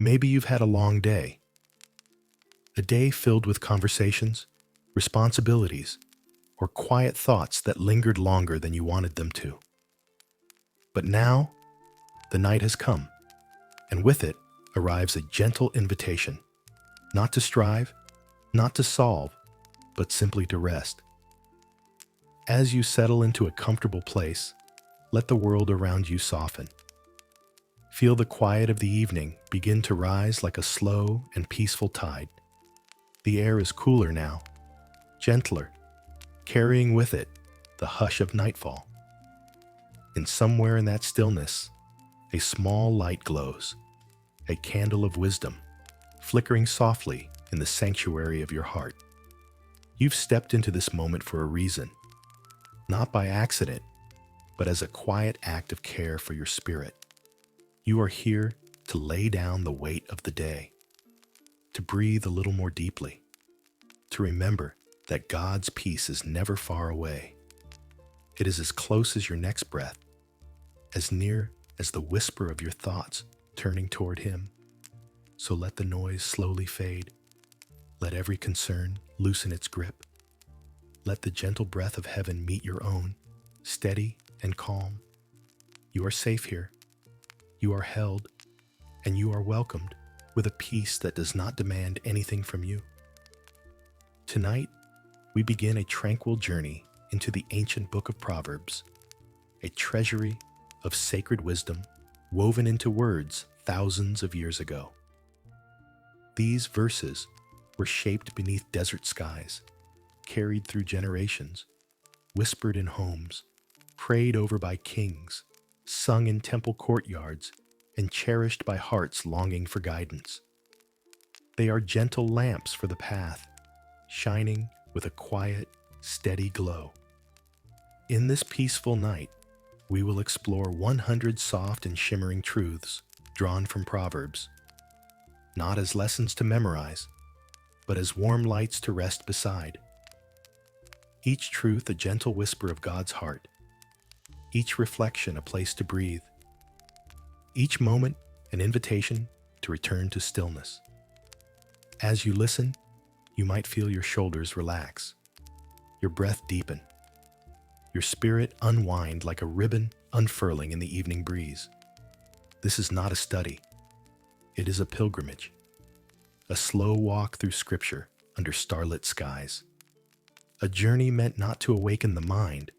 Maybe you've had a long day, a day filled with conversations, responsibilities, or quiet thoughts that lingered longer than you wanted them to. But now, the night has come, and with it arrives a gentle invitation, not to strive, not to solve, but simply to rest. As you settle into a comfortable place, let the world around you soften. Feel the quiet of the evening begin to rise like a slow and peaceful tide. The air is cooler now, gentler, carrying with it the hush of nightfall. And somewhere in that stillness, a small light glows, a candle of wisdom, flickering softly in the sanctuary of your heart. You've stepped into this moment for a reason, not by accident, but as a quiet act of care for your spirit. You are here to lay down the weight of the day, to breathe a little more deeply, to remember that God's peace is never far away. It is as close as your next breath, as near as the whisper of your thoughts turning toward Him. So let the noise slowly fade. Let every concern loosen its grip. Let the gentle breath of heaven meet your own, steady and calm. You are safe here. You are held, and you are welcomed with a peace that does not demand anything from you. Tonight, we begin a tranquil journey into the ancient book of Proverbs, a treasury of sacred wisdom woven into words thousands of years ago. These verses were shaped beneath desert skies, carried through generations, whispered in homes, prayed over by kings, sung in temple courtyards, and cherished by hearts longing for guidance. They are gentle lamps for the path, shining with a quiet, steady glow. In this peaceful night, we will explore 100 soft and shimmering truths drawn from Proverbs, not as lessons to memorize, but as warm lights to rest beside. Each truth a gentle whisper of God's heart, each reflection a place to breathe, each moment an invitation to return to stillness. As you listen, you might feel your shoulders relax, your breath deepen, your spirit unwind like a ribbon unfurling in the evening breeze. This is not a study. It is a pilgrimage, a slow walk through Scripture under starlit skies, a journey meant not to awaken the mind,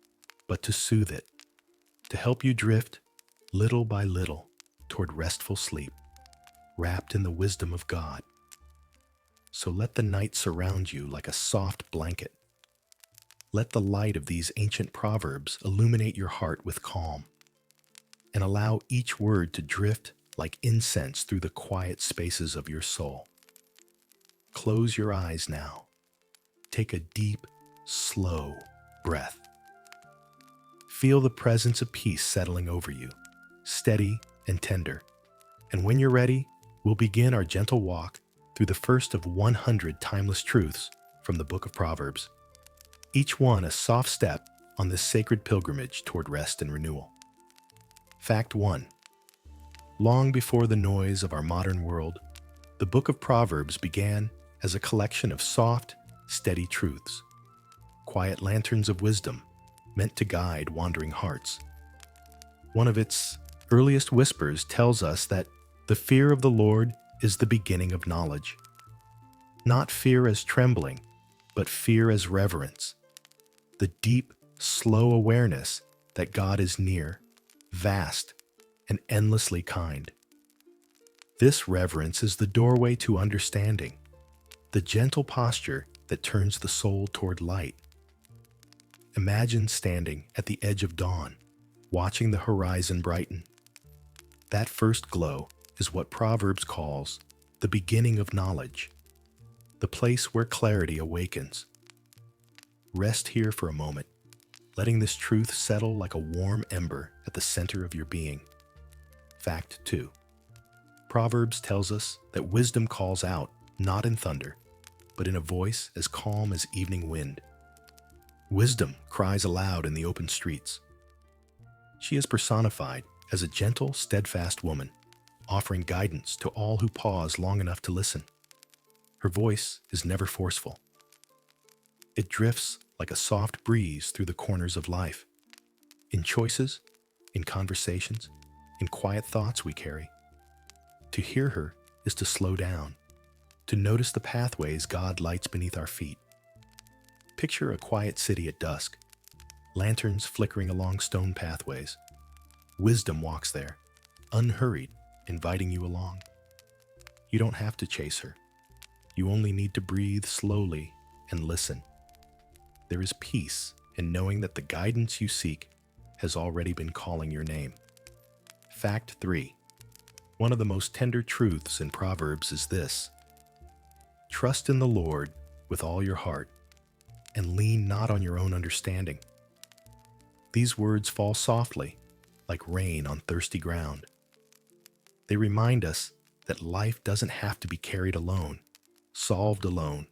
but to soothe it, to help you drift, little by little, toward restful sleep, wrapped in the wisdom of God. So let the night surround you like a soft blanket. Let the light of these ancient proverbs illuminate your heart with calm, and allow each word to drift like incense through the quiet spaces of your soul. Close your eyes now. Take a deep, slow breath. Feel the presence of peace settling over you, steady and tender. And when you're ready, we'll begin our gentle walk through the first of 100 timeless truths from the book of Proverbs, each one a soft step on this sacred pilgrimage toward rest and renewal. Fact 1. Long before the noise of our modern world, the book of Proverbs began as a collection of soft, steady truths, quiet lanterns of wisdom meant to guide wandering hearts. One of its earliest whispers tells us that the fear of the Lord is the beginning of knowledge. Not fear as trembling, but fear as reverence. The deep, slow awareness that God is near, vast, and endlessly kind. This reverence is the doorway to understanding, the gentle posture that turns the soul toward light. Imagine standing at the edge of dawn, watching the horizon brighten. That first glow is what Proverbs calls the beginning of knowledge, the place where clarity awakens. Rest here for a moment, letting this truth settle like a warm ember at the center of your being. Fact 2. Proverbs tells us that wisdom calls out, not in thunder, but in a voice as calm as evening wind. Wisdom cries aloud in the open streets. She is personified as a gentle, steadfast woman, offering guidance to all who pause long enough to listen. Her voice is never forceful. It drifts like a soft breeze through the corners of life, in choices, in conversations, in quiet thoughts we carry. To hear her is to slow down, to notice the pathways God lights beneath our feet. Picture a quiet city at dusk, lanterns flickering along stone pathways. Wisdom walks there, unhurried, inviting you along. You don't have to chase her. You only need to breathe slowly and listen. There is peace in knowing that the guidance you seek has already been calling your name. Fact 3. One of the most tender truths in Proverbs is this: trust in the Lord with all your heart, and lean not on your own understanding. These words fall softly, like rain on thirsty ground. They remind us that life doesn't have to be carried alone, solved alone,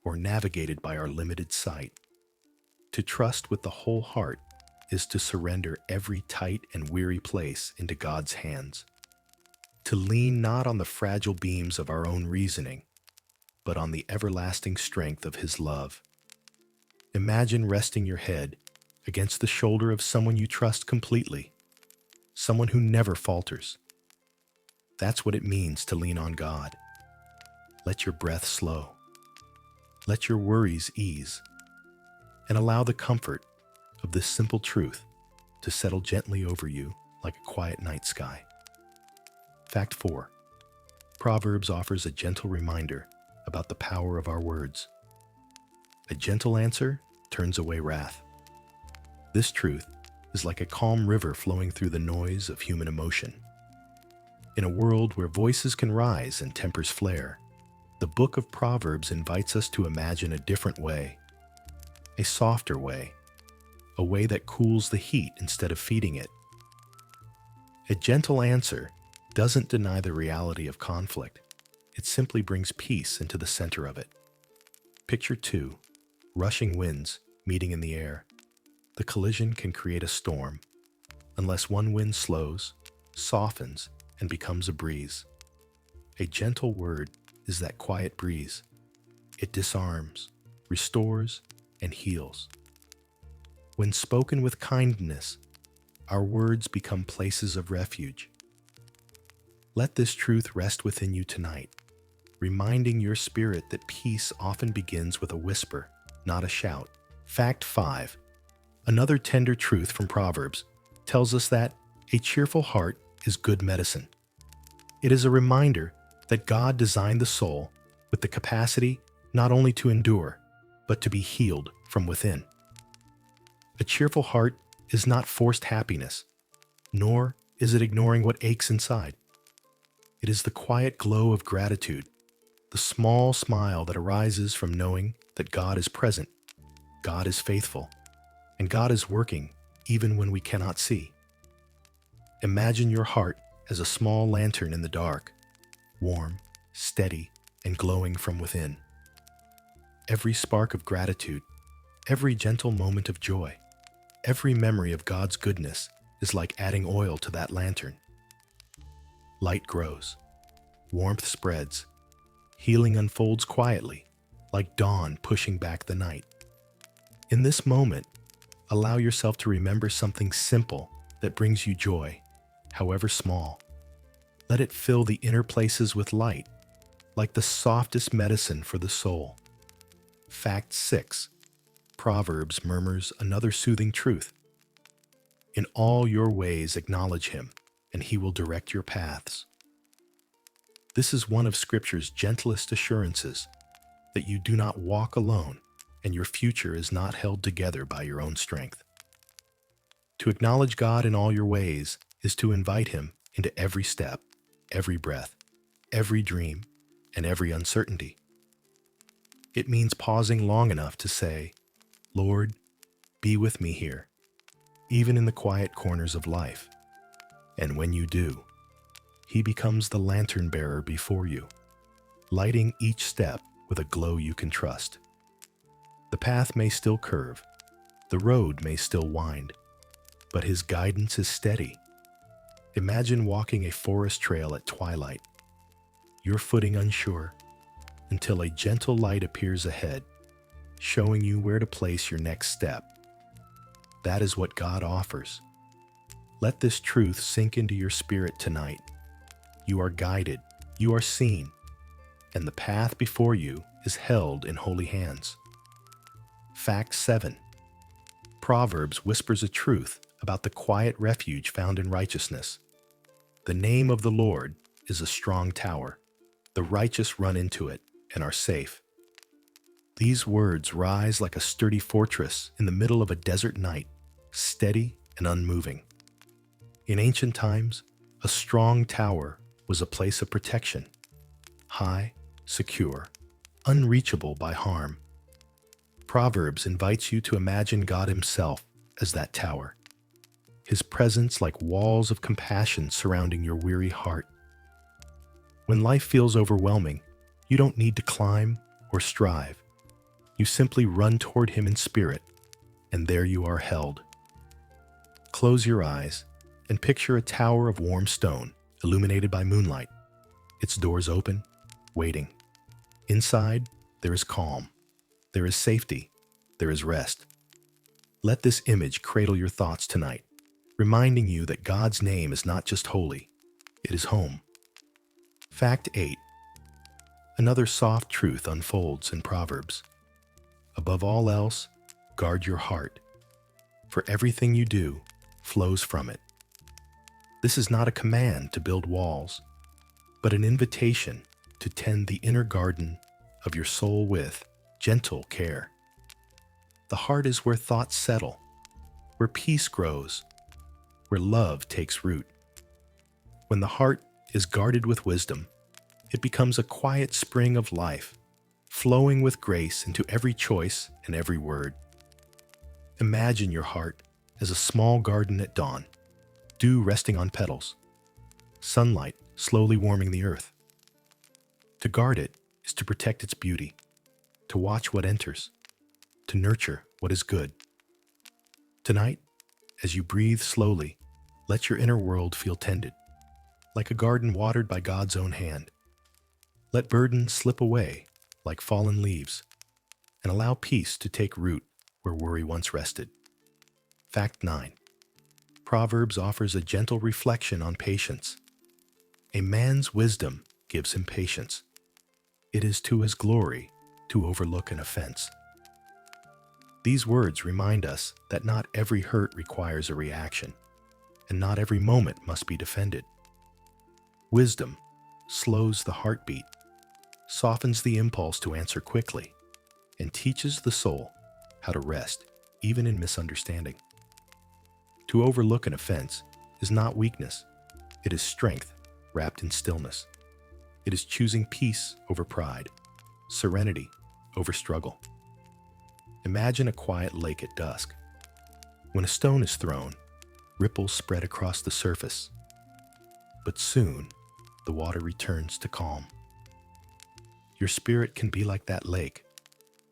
or navigated by our limited sight. To trust with the whole heart is to surrender every tight and weary place into God's hands. To lean not on the fragile beams of our own reasoning, but on the everlasting strength of His love. Imagine resting your head against the shoulder of someone you trust completely, someone who never falters. That's what it means to lean on God. Let your breath slow. Let your worries ease, and allow the comfort of this simple truth to settle gently over you like a quiet night sky. Fact 4. Proverbs offers a gentle reminder about the power of our words. A gentle answer turns away wrath. This truth is like a calm river flowing through the noise of human emotion. In a world where voices can rise and tempers flare, the book of Proverbs invites us to imagine a different way, a softer way, a way that cools the heat instead of feeding it. A gentle answer doesn't deny the reality of conflict. It simply brings peace into the center of it. Picture 2, rushing winds meeting in the air. The collision can create a storm, unless one wind slows, softens, and becomes a breeze. A gentle word is that quiet breeze. It disarms, restores, and heals. When spoken with kindness, our words become places of refuge. Let this truth rest within you tonight, reminding your spirit that peace often begins with a whisper, not a shout. Fact 5. Another tender truth from Proverbs tells us that a cheerful heart is good medicine. It is a reminder that God designed the soul with the capacity not only to endure, but to be healed from within. A cheerful heart is not forced happiness, nor is it ignoring what aches inside. It is the quiet glow of gratitude, the small smile that arises from knowing that God is present, God is faithful, and God is working even when we cannot see. Imagine your heart as a small lantern in the dark, warm, steady, and glowing from within. Every spark of gratitude, every gentle moment of joy, every memory of God's goodness is like adding oil to that lantern. Light grows, warmth spreads, healing unfolds quietly, like dawn pushing back the night. In this moment, allow yourself to remember something simple that brings you joy, however small. Let it fill the inner places with light, like the softest medicine for the soul. Fact 6. Proverbs murmurs another soothing truth. In all your ways acknowledge Him, and He will direct your paths. This is one of Scripture's gentlest assurances, that you do not walk alone, and your future is not held together by your own strength. To acknowledge God in all your ways is to invite Him into every step, every breath, every dream, and every uncertainty. It means pausing long enough to say, Lord, be with me here, even in the quiet corners of life. And when you do, He becomes the lantern bearer before you, lighting each step with a glow you can trust. The path may still curve, the road may still wind, but His guidance is steady. Imagine walking a forest trail at twilight, your footing unsure, until a gentle light appears ahead, showing you where to place your next step. That is what God offers. Let this truth sink into your spirit tonight. You are guided, you are seen, and the path before you is held in holy hands. Fact 7. Proverbs whispers a truth about the quiet refuge found in righteousness. The name of the Lord is a strong tower. The righteous run into it and are safe. These words rise like a sturdy fortress in the middle of a desert night, steady and unmoving. In ancient times, a strong tower was a place of protection, high, secure, unreachable by harm. Proverbs invites you to imagine God Himself as that tower, His presence like walls of compassion surrounding your weary heart. When life feels overwhelming, you don't need to climb or strive. You simply run toward Him in spirit, and there you are held. Close your eyes and picture a tower of warm stone, illuminated by moonlight, its doors open, waiting. Inside, there is calm, there is safety, there is rest. Let this image cradle your thoughts tonight, reminding you that God's name is not just holy, it is home. Fact 8. Another soft truth unfolds in Proverbs. Above all else, guard your heart, for everything you do flows from it. This is not a command to build walls, but an invitation to tend the inner garden of your soul with gentle care. The heart is where thoughts settle, where peace grows, where love takes root. When the heart is guarded with wisdom, it becomes a quiet spring of life, flowing with grace into every choice and every word. Imagine your heart as a small garden at dawn, dew resting on petals, sunlight slowly warming the earth. To guard it is to protect its beauty, to watch what enters, to nurture what is good. Tonight, as you breathe slowly, let your inner world feel tended, like a garden watered by God's own hand. Let burdens slip away like fallen leaves, and allow peace to take root where worry once rested. Fact 9. Proverbs offers a gentle reflection on patience. A man's wisdom gives him patience. It is to his glory to overlook an offense. These words remind us that not every hurt requires a reaction, and not every moment must be defended. Wisdom slows the heartbeat, softens the impulse to answer quickly, and teaches the soul how to rest even in misunderstanding. To overlook an offense is not weakness, it is strength wrapped in stillness. It is choosing peace over pride, serenity over struggle. Imagine a quiet lake at dusk. When a stone is thrown, ripples spread across the surface. But soon, the water returns to calm. Your spirit can be like that lake,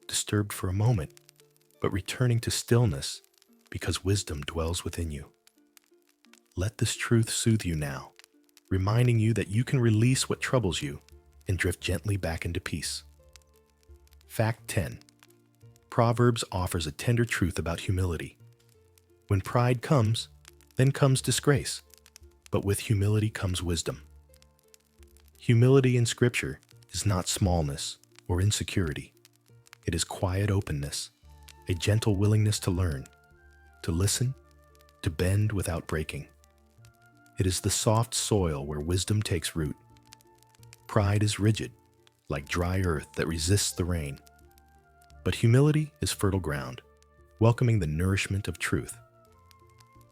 disturbed for a moment, but returning to stillness because wisdom dwells within you. Let this truth soothe you now, reminding you that you can release what troubles you and drift gently back into peace. Fact 10. Proverbs offers a tender truth about humility. When pride comes, then comes disgrace, but with humility comes wisdom. Humility in Scripture is not smallness or insecurity. It is quiet openness, a gentle willingness to learn, to listen, to bend without breaking. It is the soft soil where wisdom takes root. Pride is rigid, like dry earth that resists the rain. But humility is fertile ground, welcoming the nourishment of truth.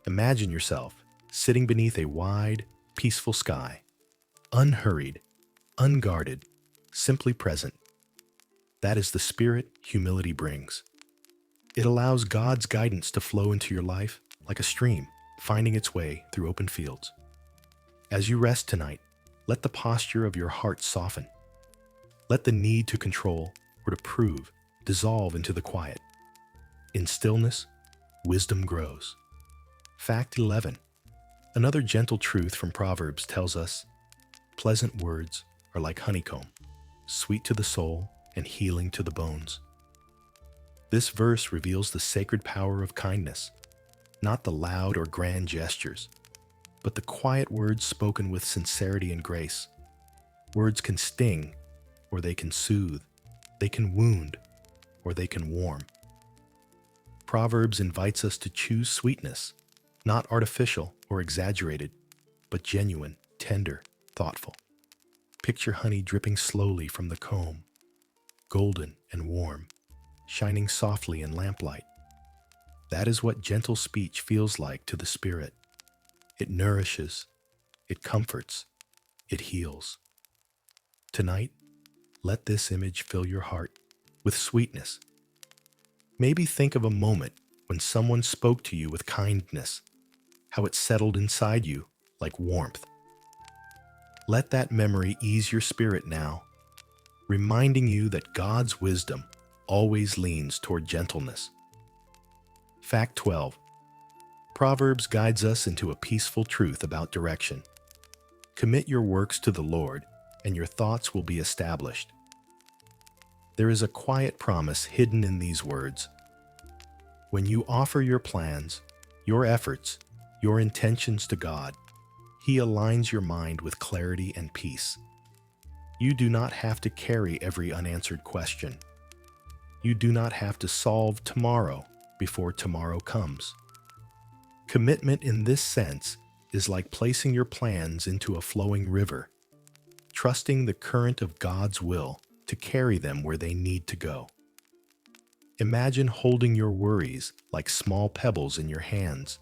Imagine yourself sitting beneath a wide, peaceful sky, unhurried, unguarded, simply present. That is the spirit humility brings. It allows God's guidance to flow into your life like a stream, finding its way through open fields. As you rest tonight, let the posture of your heart soften. Let the need to control or to prove dissolve into the quiet. In stillness, wisdom grows. Fact 11. Another gentle truth from Proverbs tells us, pleasant words are like honeycomb, sweet to the soul and healing to the bones. This verse reveals the sacred power of kindness, not the loud or grand gestures, but the quiet words spoken with sincerity and grace. Words can sting, or they can soothe. They can wound, or they can warm. Proverbs invites us to choose sweetness, not artificial or exaggerated, but genuine, tender, thoughtful. Picture honey dripping slowly from the comb, golden and warm, shining softly in lamplight. That is what gentle speech feels like to the spirit. It nourishes, it comforts, it heals. Tonight, let this image fill your heart with sweetness. Maybe think of a moment when someone spoke to you with kindness, how it settled inside you like warmth. Let that memory ease your spirit now, reminding you that God's wisdom always leans toward gentleness. Fact 12. Proverbs guides us into a peaceful truth about direction. Commit your works to the Lord, and your thoughts will be established. There is a quiet promise hidden in these words. When you offer your plans, your efforts, your intentions to God, He aligns your mind with clarity and peace. You do not have to carry every unanswered question. You do not have to solve tomorrow before tomorrow comes. Commitment in this sense is like placing your plans into a flowing river, trusting the current of God's will to carry them where they need to go. Imagine holding your worries like small pebbles in your hands,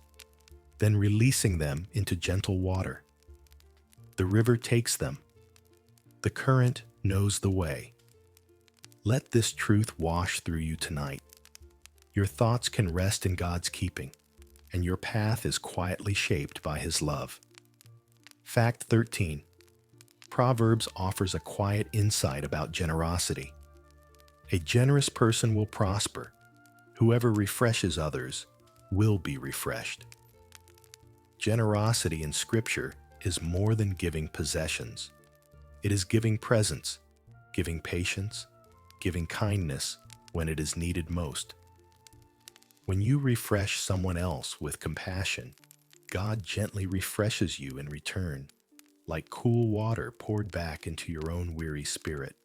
then releasing them into gentle water. The river takes them. The current knows the way. Let this truth wash through you tonight. Your thoughts can rest in God's keeping, and your path is quietly shaped by His love. Fact 13. Proverbs offers a quiet insight about generosity. A generous person will prosper. Whoever refreshes others will be refreshed. Generosity in Scripture is more than giving possessions. It is giving presence, giving patience, giving kindness when it is needed most. When you refresh someone else with compassion, God gently refreshes you in return, like cool water poured back into your own weary spirit.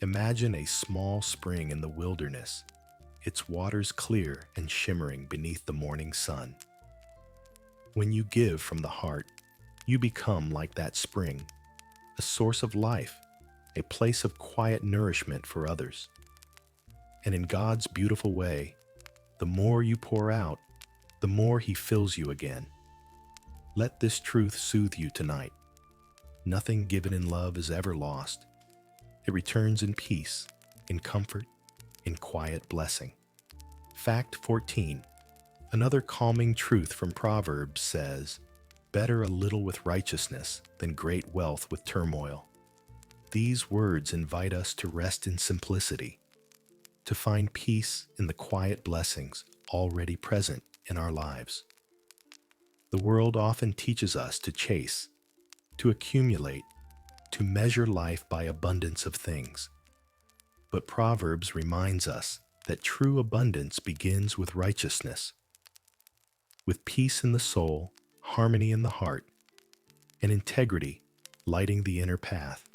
Imagine a small spring in the wilderness, its waters clear and shimmering beneath the morning sun. When you give from the heart, you become like that spring, a source of life, a place of quiet nourishment for others. And in God's beautiful way, the more you pour out, the more He fills you again. Let this truth soothe you tonight. Nothing given in love is ever lost. It returns in peace, in comfort, in quiet blessing. Fact 14. Another calming truth from Proverbs says, "Better a little with righteousness than great wealth with turmoil." These words invite us to rest in simplicity, to find peace in the quiet blessings already present in our lives. The world often teaches us to chase, to accumulate, to measure life by abundance of things. But Proverbs reminds us that true abundance begins with righteousness, with peace in the soul, harmony in the heart, and integrity lighting the inner path.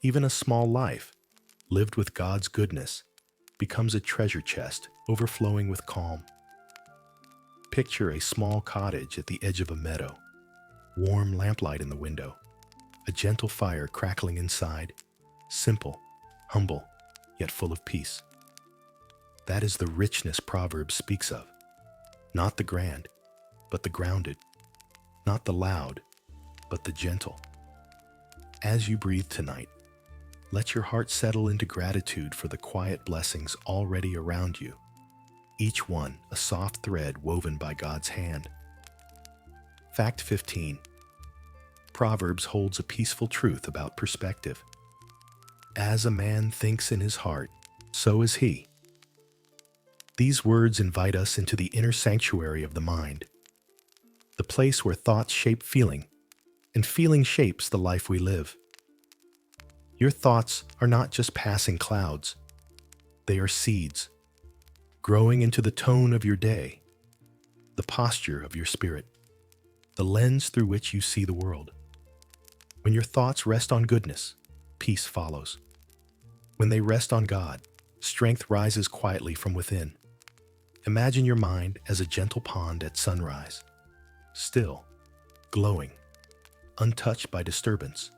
Even a small life, lived with God's goodness, becomes a treasure chest overflowing with calm. Picture a small cottage at the edge of a meadow, warm lamplight in the window, a gentle fire crackling inside, simple, humble, yet full of peace. That is the richness Proverbs speaks of. Not the grand, but the grounded. Not the loud, but the gentle. As you breathe tonight, let your heart settle into gratitude for the quiet blessings already around you, each one a soft thread woven by God's hand. Fact 15. Proverbs holds a peaceful truth about perspective. As a man thinks in his heart, so is he. These words invite us into the inner sanctuary of the mind. the place where thoughts shape feeling, and feeling shapes the life we live. Your thoughts are not just passing clouds, they are seeds, growing into the tone of your day, the posture of your spirit, the lens through which you see the world. When your thoughts rest on goodness, peace follows. When they rest on God, strength rises quietly from within. Imagine your mind as a gentle pond at sunrise, still, glowing, untouched by disturbance.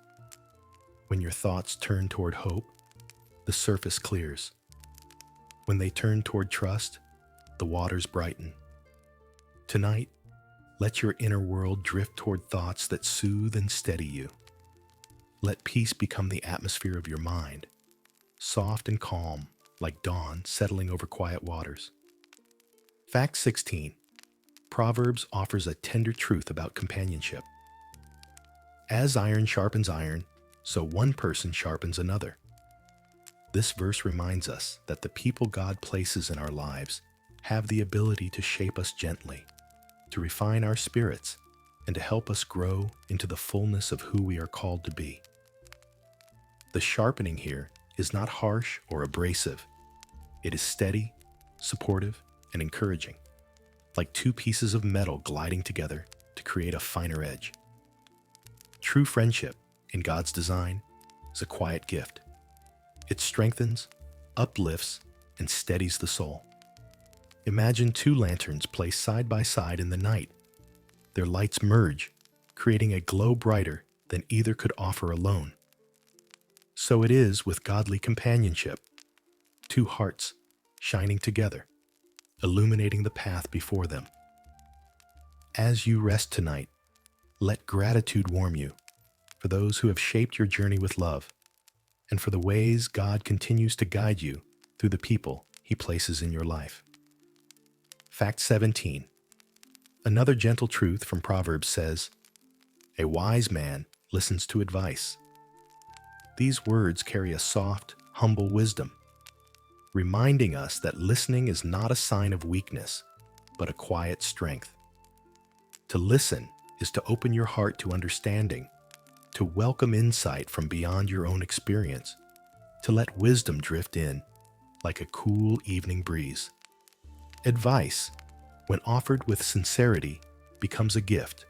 When your thoughts turn toward hope, the surface clears. When they turn toward trust, the waters brighten. Tonight, let your inner world drift toward thoughts that soothe and steady you. Let peace become the atmosphere of your mind, soft and calm, like dawn settling over quiet waters. Fact 16. Proverbs offers a tender truth about companionship. As iron sharpens iron, so one person sharpens another. This verse reminds us that the people God places in our lives have the ability to shape us gently, to refine our spirits, and to help us grow into the fullness of who we are called to be. The sharpening here is not harsh or abrasive. It is steady, supportive, and encouraging, like two pieces of metal gliding together to create a finer edge. True friendship, in God's design, is a quiet gift. It strengthens, uplifts, and steadies the soul. Imagine two lanterns placed side by side in the night. Their lights merge, creating a glow brighter than either could offer alone. So it is with godly companionship. Two hearts shining together, illuminating the path before them. As you rest tonight, let gratitude warm you for those who have shaped your journey with love, and for the ways God continues to guide you through the people He places in your life. Fact 17. Another gentle truth from Proverbs says, "A wise man listens to advice." These words carry a soft, humble wisdom, reminding us that listening is not a sign of weakness, but a quiet strength. To listen is to open your heart to understanding, to welcome insight from beyond your own experience, to let wisdom drift in like a cool evening breeze. Advice, when offered with sincerity, becomes a gift,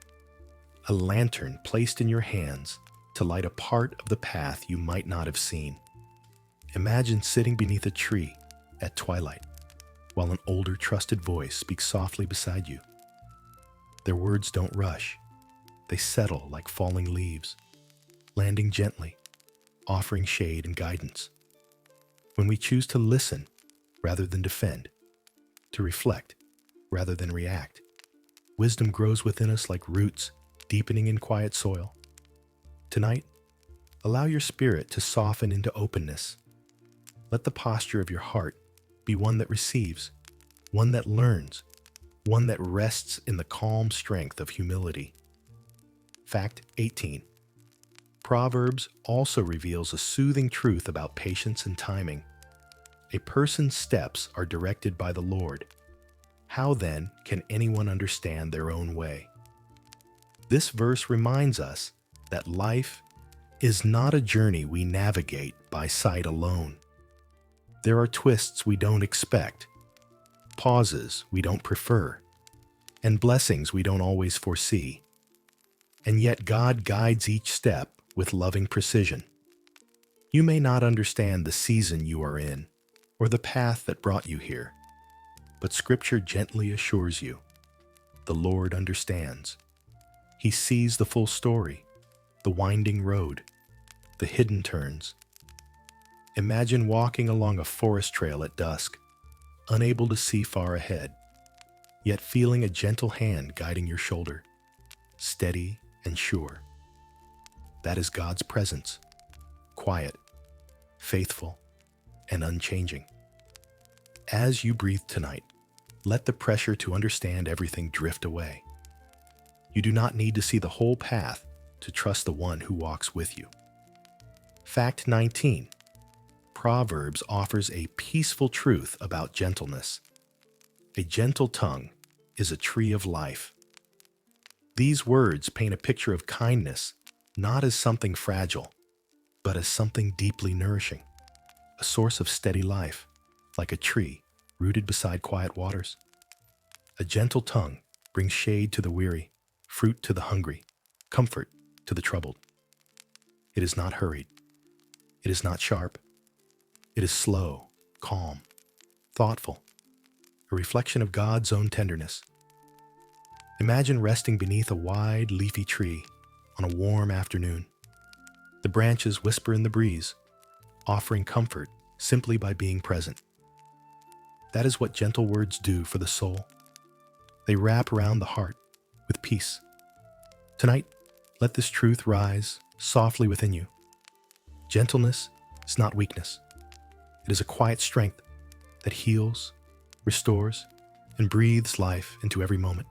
a lantern placed in your hands to light a part of the path you might not have seen. Imagine sitting beneath a tree at twilight while an older, trusted voice speaks softly beside you. Their words don't rush. They settle like falling leaves, landing gently, offering shade and guidance. When we choose to listen rather than defend, to reflect rather than react, wisdom grows within us like roots deepening in quiet soil. Tonight, allow your spirit to soften into openness. Let the posture of your heart be one that receives, one that learns, one that rests in the calm strength of humility. Fact 18. Proverbs also reveals a soothing truth about patience and timing. A person's steps are directed by the Lord. How then can anyone understand their own way? This verse reminds us that life is not a journey we navigate by sight alone. There are twists we don't expect, pauses we don't prefer, and blessings we don't always foresee. And yet God guides each step with loving precision. You may not understand the season you are in or the path that brought you here, but Scripture gently assures you, the Lord understands. He sees the full story, the winding road, the hidden turns. Imagine walking along a forest trail at dusk, unable to see far ahead, yet feeling a gentle hand guiding your shoulder, steady and sure. That is God's presence, quiet, faithful, and unchanging. As you breathe tonight, let the pressure to understand everything drift away. You do not need to see the whole path to trust the one who walks with you. Fact 19. Proverbs offers a peaceful truth about gentleness. A gentle tongue is a tree of life. These words paint a picture of kindness, not as something fragile, but as something deeply nourishing, a source of steady life, like a tree rooted beside quiet waters. A gentle tongue brings shade to the weary, fruit to the hungry, comfort to the troubled. It is not hurried. It is not sharp. It is slow, calm, thoughtful, a reflection of God's own tenderness. Imagine resting beneath a wide, leafy tree on a warm afternoon. The branches whisper in the breeze, offering comfort simply by being present. That is what gentle words do for the soul. They wrap around the heart with peace. Tonight, let this truth rise softly within you. Gentleness is not weakness. It is a quiet strength that heals, restores, and breathes life into every moment.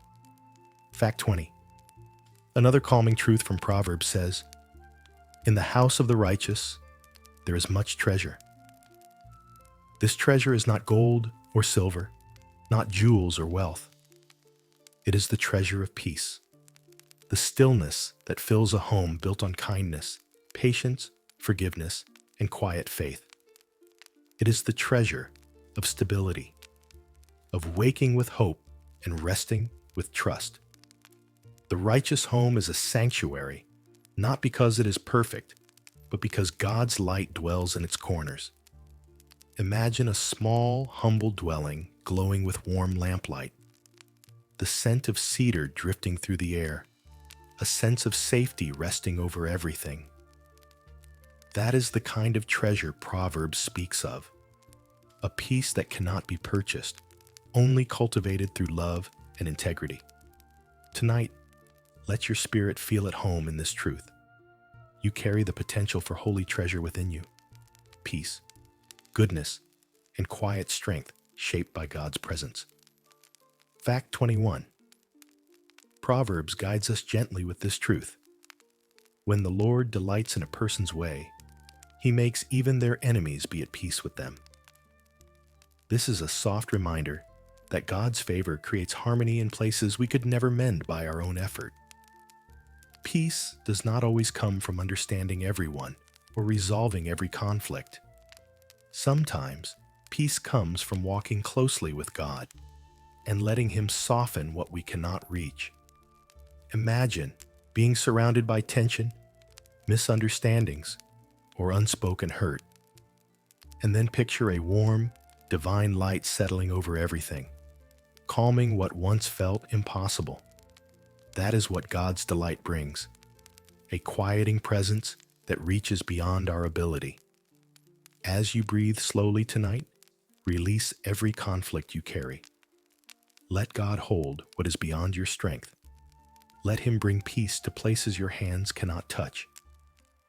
Fact 20. Another calming truth from Proverbs says, "In the house of the righteous, there is much treasure." This treasure is not gold or silver, not jewels or wealth. It is the treasure of peace, the stillness that fills a home built on kindness, patience, forgiveness, and quiet faith. It is the treasure of stability, of waking with hope and resting with trust. The righteous home is a sanctuary, not because it is perfect, but because God's light dwells in its corners. Imagine a small, humble dwelling glowing with warm lamplight, the scent of cedar drifting through the air, a sense of safety resting over everything. That is the kind of treasure Proverbs speaks of, a peace that cannot be purchased, only cultivated through love and integrity. Tonight, let your spirit feel at home in this truth. You carry the potential for holy treasure within you, peace, goodness, and quiet strength shaped by God's presence. Fact 21. Proverbs guides us gently with this truth. When the Lord delights in a person's way, he makes even their enemies be at peace with them. This is a soft reminder that God's favor creates harmony in places we could never mend by our own effort. Peace does not always come from understanding everyone or resolving every conflict. Sometimes, peace comes from walking closely with God and letting Him soften what we cannot reach. Imagine being surrounded by tension, misunderstandings, or unspoken hurt, and then picture a warm, divine light settling over everything, calming what once felt impossible. That is what God's delight brings, a quieting presence that reaches beyond our ability. As you breathe slowly tonight, release every conflict you carry. Let God hold what is beyond your strength. Let Him bring peace to places your hands cannot touch,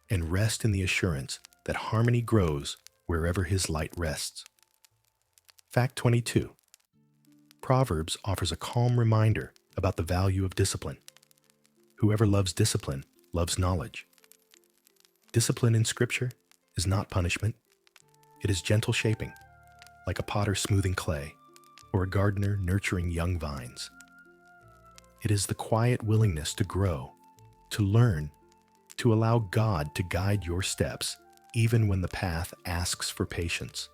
and rest in the assurance that harmony grows wherever His light rests. Fact 22. Proverbs offers a calm reminder about the value of discipline. Whoever loves discipline loves knowledge. Discipline in Scripture is not punishment. It is gentle shaping, like a potter smoothing clay, or a gardener nurturing young vines. It is the quiet willingness to grow, to learn, to allow God to guide your steps, even when the path asks for patience.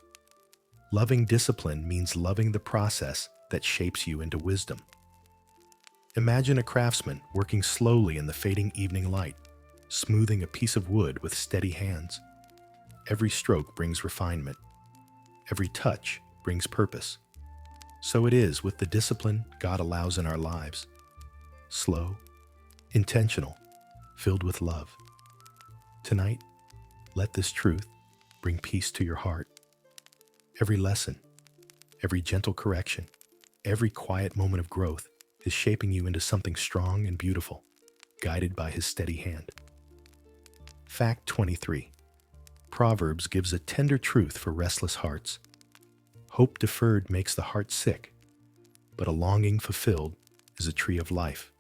Loving discipline means loving the process that shapes you into wisdom. Imagine a craftsman working slowly in the fading evening light, smoothing a piece of wood with steady hands. Every stroke brings refinement. Every touch brings purpose. So it is with the discipline God allows in our lives. Slow, intentional, filled with love. Tonight, let this truth bring peace to your heart. Every lesson, every gentle correction, every quiet moment of growth is shaping you into something strong and beautiful, guided by His steady hand. Fact 23. Proverbs gives a tender truth for restless hearts. Hope deferred makes the heart sick, but a longing fulfilled is a tree of life.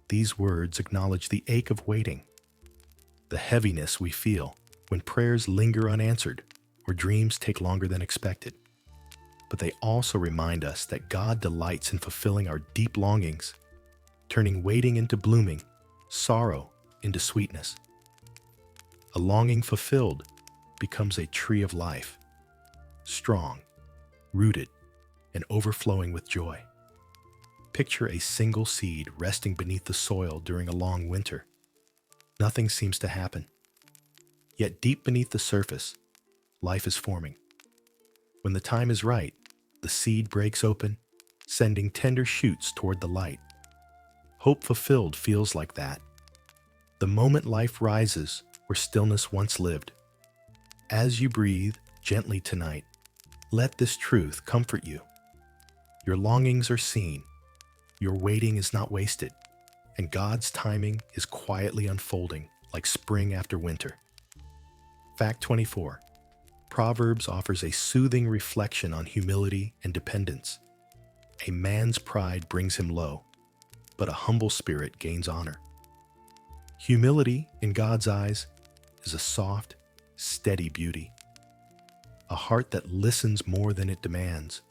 These words acknowledge the ache of waiting, the heaviness we feel when prayers linger unanswered or dreams take longer than expected. But they also remind us that God delights in fulfilling our deep longings. turning waiting into blooming, sorrow into sweetness. A longing fulfilled becomes a tree of life, strong, rooted, and overflowing with joy. Picture a single seed resting beneath the soil during a long winter. Nothing seems to happen. Yet deep beneath the surface, life is forming. When the time is right, the seed breaks open, sending tender shoots toward the light. Hope fulfilled feels like that. The moment life rises where stillness once lived. As you breathe gently tonight, let this truth comfort you. Your longings are seen, your waiting is not wasted, and God's timing is quietly unfolding like spring after winter. Fact 24. Proverbs offers a soothing reflection on humility and dependence. A man's pride brings him low, but a humble spirit gains honor. Humility, in God's eyes, is a soft, steady beauty. A heart that listens more than it demands.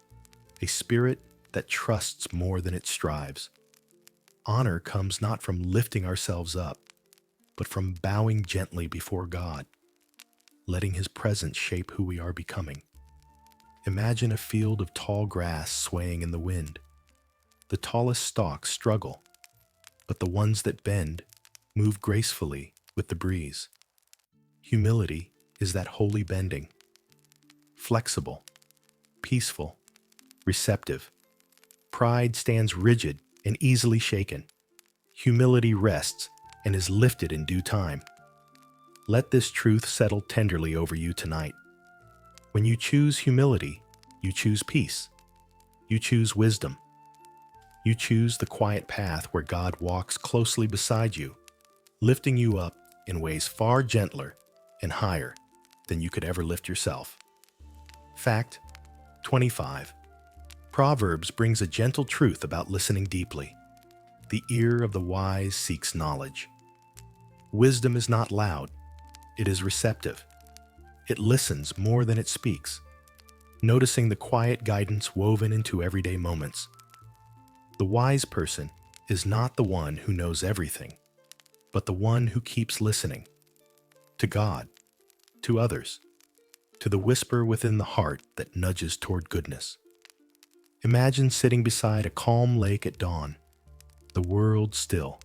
A spirit that trusts more than it strives. Honor comes not from lifting ourselves up, but from bowing gently before God, letting His presence shape who we are becoming. Imagine a field of tall grass swaying in the wind. The tallest stalks struggle, but the ones that bend move gracefully with the breeze. Humility is that holy bending, flexible, peaceful, receptive. Pride stands rigid and easily shaken. Humility rests and is lifted in due time. Let this truth settle tenderly over you tonight. When you choose humility, you choose peace. You choose wisdom. You choose the quiet path where God walks closely beside you, lifting you up in ways far gentler and higher than you could ever lift yourself. Fact 25. Proverbs brings a gentle truth about listening deeply. The ear of the wise seeks knowledge. Wisdom is not loud, it is receptive. It listens more than it speaks, noticing the quiet guidance woven into everyday moments. The wise person is not the one who knows everything, but the one who keeps listening. To God, to others, to the whisper within the heart that nudges toward goodness. Imagine sitting beside a calm lake at dawn, the world still,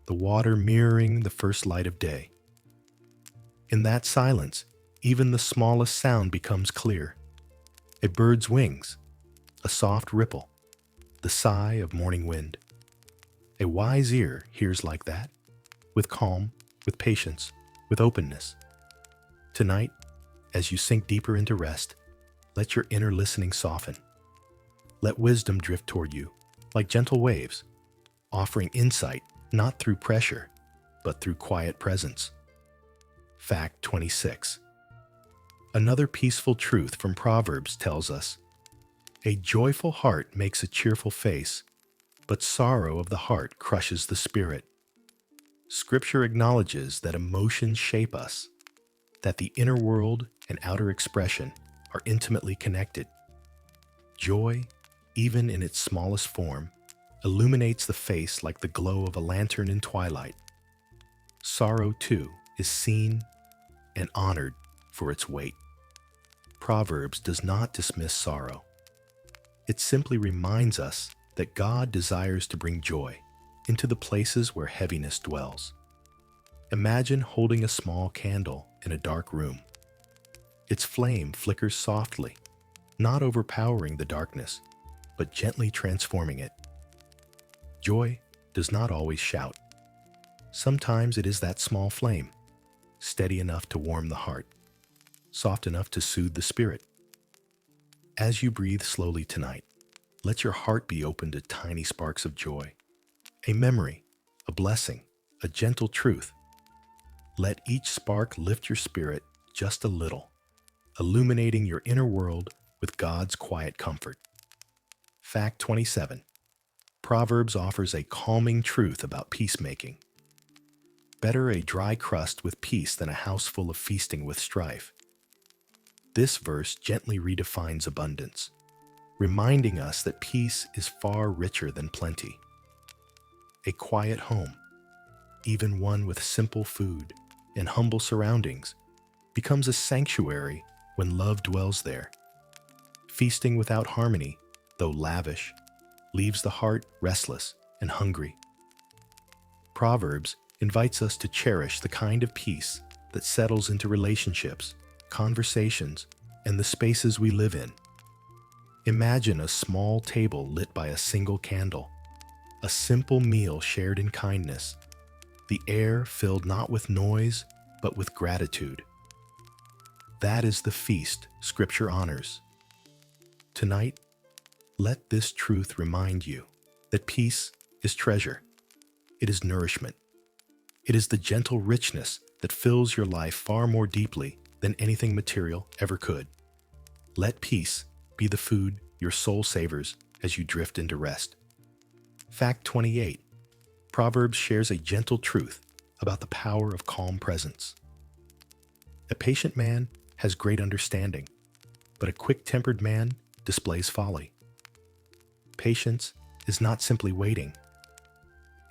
the water mirroring the first light of day. In that silence, even the smallest sound becomes clear. A bird's wings, a soft ripple, the sigh of morning wind. A wise ear hears like that, with calm, with patience, with openness. Tonight, as you sink deeper into rest, let your inner listening soften. Let wisdom drift toward you, like gentle waves, offering insight not through pressure, but through quiet presence. Fact 26. Another peaceful truth from Proverbs tells us, a joyful heart makes a cheerful face, but sorrow of the heart crushes the spirit. Scripture acknowledges that emotions shape us, that the inner world and outer expression are intimately connected. Joy, even in its smallest form, illuminates the face like the glow of a lantern in twilight. Sorrow, too, is seen and honored for its weight. Proverbs does not dismiss sorrow. It simply reminds us that God desires to bring joy into the places where heaviness dwells. Imagine holding a small candle in a dark room. Its flame flickers softly, not overpowering the darkness, but gently transforming it. Joy does not always shout. Sometimes it is that small flame, steady enough to warm the heart, soft enough to soothe the spirit. As you breathe slowly tonight, let your heart be open to tiny sparks of joy, a memory, a blessing, a gentle truth. Let each spark lift your spirit just a little, illuminating your inner world with God's quiet comfort. Fact 27. Proverbs offers a calming truth about peacemaking. Better a dry crust with peace than a house full of feasting with strife. This verse gently redefines abundance, reminding us that peace is far richer than plenty. A quiet home, even one with simple food and humble surroundings, becomes a sanctuary when love dwells there. Feasting without harmony, though lavish, leaves the heart restless and hungry. Proverbs invites us to cherish the kind of peace that settles into relationships, conversations, and the spaces we live in. Imagine a small table lit by a single candle, a simple meal shared in kindness, the air filled not with noise, but with gratitude. That is the feast Scripture honors. Tonight, let this truth remind you that peace is treasure. It is nourishment. It is the gentle richness that fills your life far more deeply than anything material ever could. Let peace be the food your soul savors as you drift into rest. Fact 28. Proverbs shares a gentle truth about the power of calm presence. A patient man has great understanding, but a quick-tempered man displays folly. Patience is not simply waiting.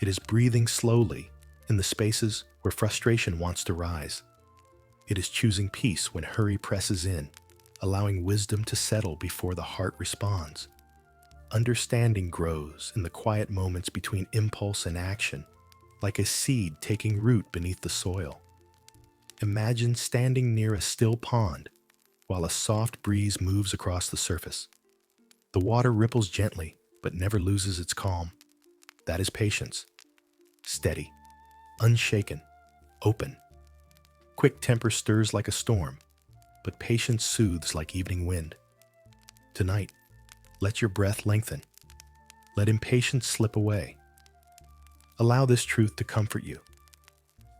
It is breathing slowly in the spaces where frustration wants to rise. It is choosing peace when hurry presses in, allowing wisdom to settle before the heart responds. Understanding grows in the quiet moments between impulse and action, like a seed taking root beneath the soil. Imagine standing near a still pond while a soft breeze moves across the surface. The water ripples gently, but never loses its calm. That is patience. Steady, unshaken, open. Quick temper stirs like a storm, but patience soothes like evening wind. Tonight, let your breath lengthen. Let impatience slip away. Allow this truth to comfort you.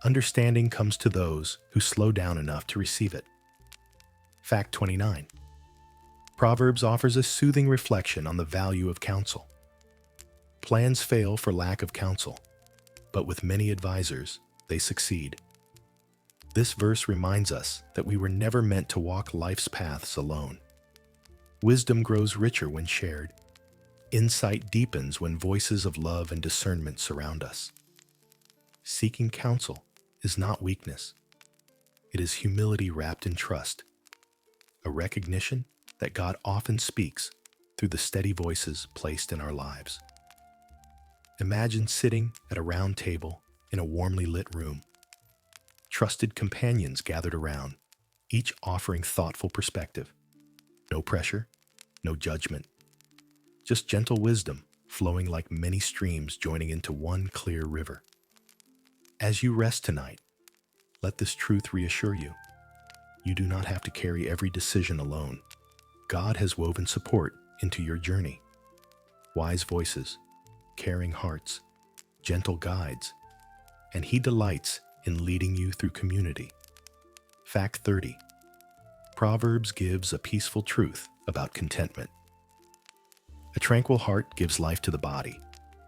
Understanding comes to those who slow down enough to receive it. Fact 29. Proverbs offers a soothing reflection on the value of counsel. Plans fail for lack of counsel, but with many advisors, they succeed. This verse reminds us that we were never meant to walk life's paths alone. Wisdom grows richer when shared. Insight deepens when voices of love and discernment surround us. Seeking counsel is not weakness. It is humility wrapped in trust, a recognition that God often speaks through the steady voices placed in our lives. Imagine sitting at a round table in a warmly lit room. Trusted companions gathered around, each offering thoughtful perspective. No pressure, no judgment. Just gentle wisdom flowing like many streams joining into one clear river. As you rest tonight, let this truth reassure you. You do not have to carry every decision alone. God has woven support into your journey. Wise voices, caring hearts, gentle guides, and He delights in leading you through community. Fact 30. Proverbs gives a peaceful truth about contentment. A tranquil heart gives life to the body,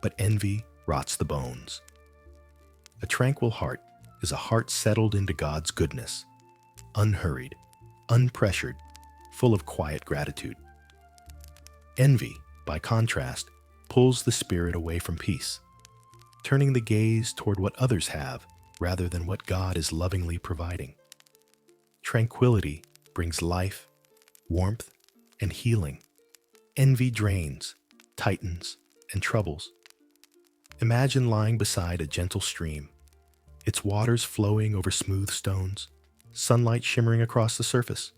but envy rots the bones. A tranquil heart is a heart settled into God's goodness, unhurried, unpressured, full of quiet gratitude. Envy, by contrast, pulls the spirit away from peace, turning the gaze toward what others have rather than what God is lovingly providing. Tranquility brings life, warmth, and healing. Envy drains, tightens, and troubles. Imagine lying beside a gentle stream, its waters flowing over smooth stones, sunlight shimmering across the surface.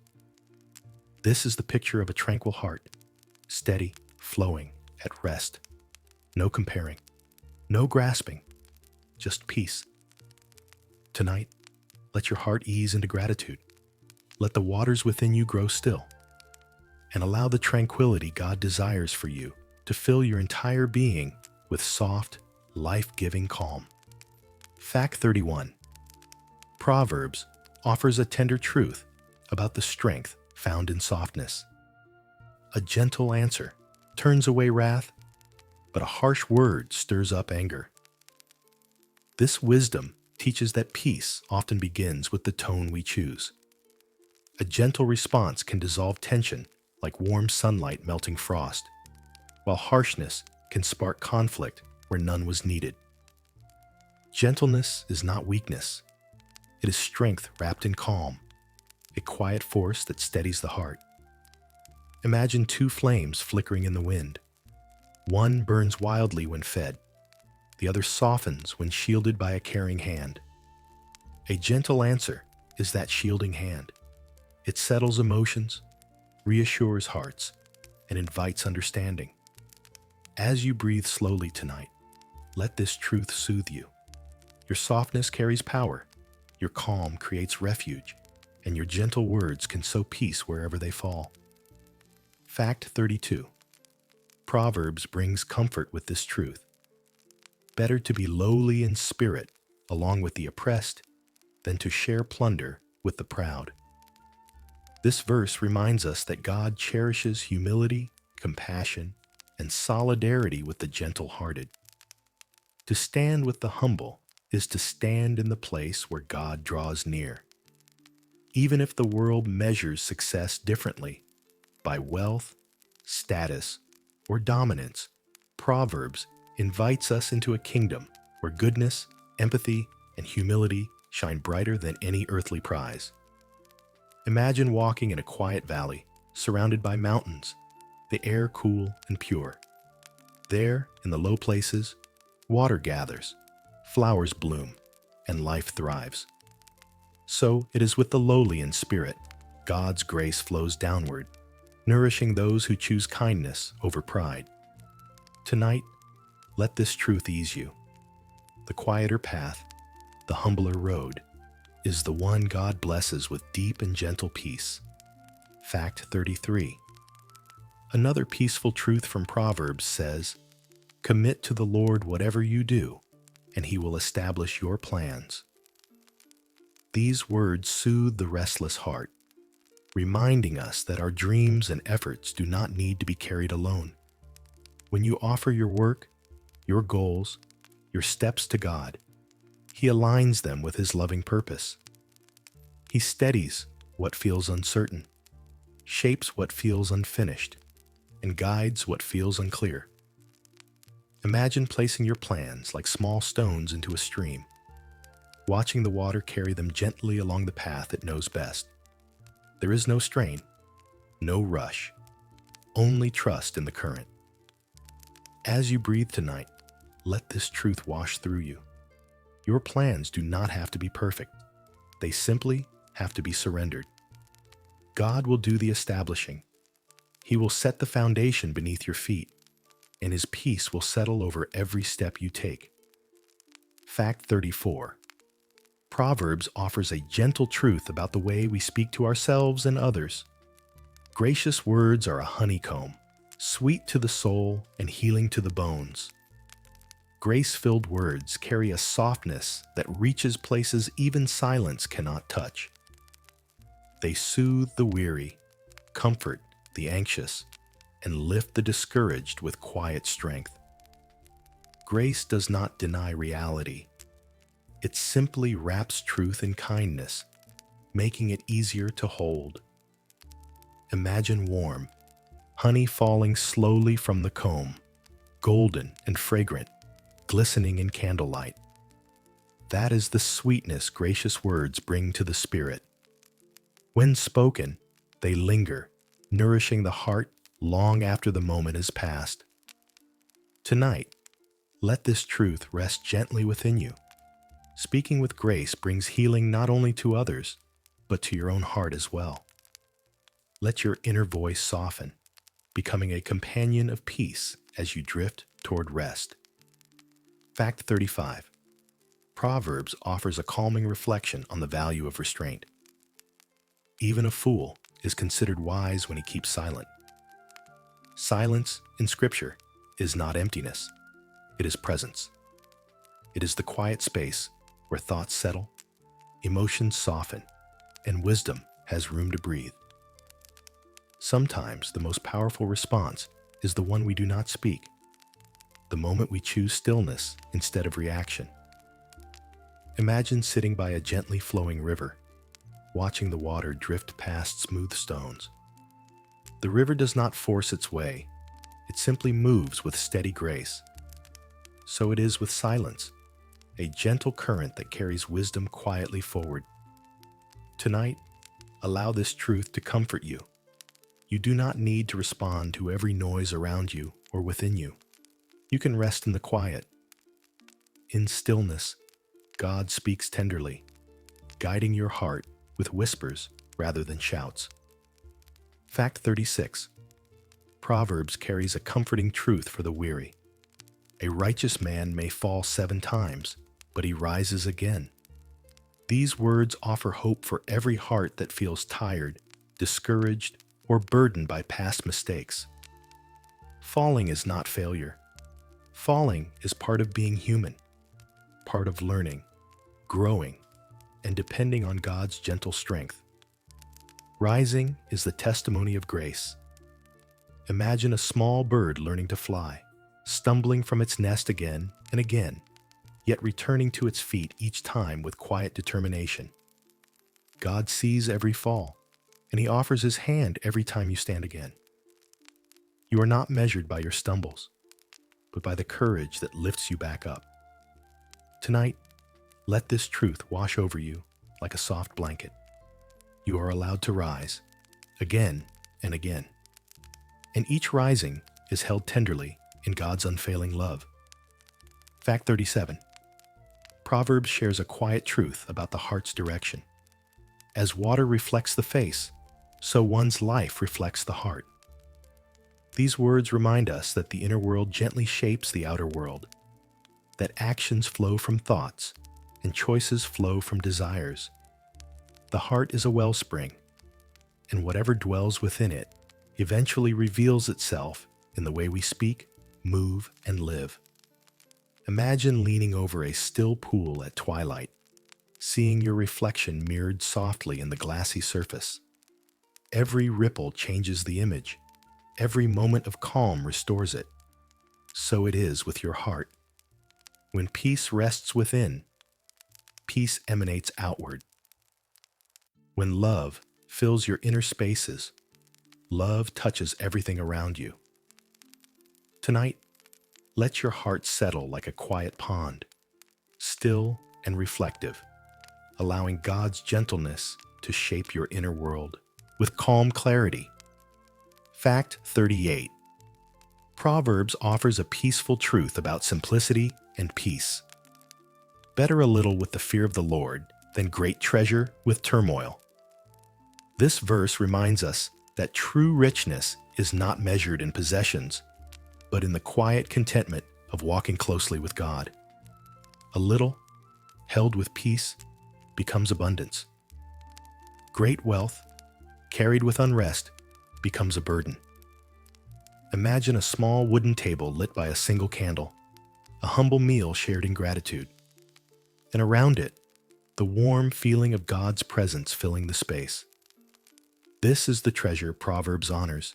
This is the picture of a tranquil heart, steady, flowing, at rest. No comparing, no grasping, just peace. Tonight, let your heart ease into gratitude. Let the waters within you grow still, and allow the tranquility God desires for you to fill your entire being with soft, life-giving calm. Fact 31. Proverbs offers a tender truth about the strength found in softness. A gentle answer turns away wrath, but a harsh word stirs up anger. This wisdom teaches that peace often begins with the tone we choose. A gentle response can dissolve tension like warm sunlight melting frost, while harshness can spark conflict where none was needed. Gentleness is not weakness. It is strength wrapped in calm, a quiet force that steadies the heart. Imagine two flames flickering in the wind. One burns wildly when fed. The other softens when shielded by a caring hand. A gentle answer is that shielding hand. It settles emotions, reassures hearts, and invites understanding. As you breathe slowly tonight, let this truth soothe you. Your softness carries power, your calm creates refuge, and your gentle words can sow peace wherever they fall. Fact 32. Proverbs brings comfort with this truth. Better to be lowly in spirit along with the oppressed than to share plunder with the proud. This verse reminds us that God cherishes humility, compassion, and solidarity with the gentle-hearted. To stand with the humble is to stand in the place where God draws near. Even if the world measures success differently, by wealth, status, or dominance, Proverbs invites us into a kingdom where goodness, empathy, and humility shine brighter than any earthly prize. Imagine walking in a quiet valley, surrounded by mountains, the air cool and pure. There, in the low places, water gathers, flowers bloom, and life thrives. So it is with the lowly in spirit. God's grace flows downward, nourishing those who choose kindness over pride. Tonight, let this truth ease you. The quieter path, the humbler road, is the one God blesses with deep and gentle peace. Fact 33. Another peaceful truth from Proverbs says, "Commit to the Lord whatever you do, and He will establish your plans." These words soothe the restless heart, reminding us that our dreams and efforts do not need to be carried alone. When you offer your work, your goals, your steps to God, He aligns them with His loving purpose. He steadies what feels uncertain, shapes what feels unfinished, and guides what feels unclear. Imagine placing your plans like small stones into a stream, watching the water carry them gently along the path it knows best. There is no strain, no rush, only trust in the current. As you breathe tonight, let this truth wash through you. Your plans do not have to be perfect. They simply have to be surrendered. God will do the establishing. He will set the foundation beneath your feet, and His peace will settle over every step you take. Fact 34. Proverbs offers a gentle truth about the way we speak to ourselves and others. Gracious words are a honeycomb, sweet to the soul and healing to the bones. Grace-filled words carry a softness that reaches places even silence cannot touch. They soothe the weary, comfort the anxious, and lift the discouraged with quiet strength. Grace does not deny reality. It simply wraps truth in kindness, making it easier to hold. Imagine warm, honey falling slowly from the comb, golden and fragrant, glistening in candlelight. That is the sweetness gracious words bring to the spirit. When spoken, they linger, nourishing the heart long after the moment is past. Tonight, let this truth rest gently within you. Speaking with grace brings healing not only to others, but to your own heart as well. Let your inner voice soften, becoming a companion of peace as you drift toward rest. Fact 35. Proverbs offers a calming reflection on the value of restraint. Even a fool is considered wise when he keeps silent. Silence in Scripture is not emptiness. It is presence. It is the quiet space where thoughts settle, emotions soften, and wisdom has room to breathe. Sometimes the most powerful response is the one we do not speak, the moment we choose stillness instead of reaction. Imagine sitting by a gently flowing river, watching the water drift past smooth stones. The river does not force its way, it simply moves with steady grace. So it is with silence. a gentle current that carries wisdom quietly forward. Tonight, allow this truth to comfort you. You do not need to respond to every noise around you or within you. You can rest in the quiet. In stillness, God speaks tenderly, guiding your heart with whispers rather than shouts. Fact 36. Proverbs carries a comforting truth for the weary. A righteous man may fall 7 times, but he rises again. These words offer hope for every heart that feels tired, discouraged, or burdened by past mistakes. Falling is not failure. Falling is part of being human, part of learning, growing, and depending on God's gentle strength. Rising is the testimony of grace. Imagine a small bird learning to fly, stumbling from its nest again and again, yet returning to its feet each time with quiet determination. God sees every fall, and He offers His hand every time you stand again. You are not measured by your stumbles, but by the courage that lifts you back up. Tonight, let this truth wash over you like a soft blanket. You are allowed to rise, again and again. And each rising is held tenderly in God's unfailing love. Fact 37. Proverbs shares a quiet truth about the heart's direction. As water reflects the face, so one's life reflects the heart. These words remind us that the inner world gently shapes the outer world, that actions flow from thoughts and choices flow from desires. The heart is a wellspring, and whatever dwells within it eventually reveals itself in the way we speak, move, and live. Imagine leaning over a still pool at twilight, seeing your reflection mirrored softly in the glassy surface. Every ripple changes the image. Every moment of calm restores it. So it is with your heart. When peace rests within, peace emanates outward. When love fills your inner spaces, love touches everything around you. Tonight, let your heart settle like a quiet pond, still and reflective, allowing God's gentleness to shape your inner world with calm clarity. Fact 38. Proverbs offers a peaceful truth about simplicity and peace. Better a little with the fear of the Lord than great treasure with turmoil. This verse reminds us that true richness is not measured in possessions, but in the quiet contentment of walking closely with God. A little, held with peace, becomes abundance. Great wealth, carried with unrest, becomes a burden. Imagine a small wooden table lit by a single candle, a humble meal shared in gratitude, and around it, the warm feeling of God's presence filling the space. This is the treasure Proverbs honors.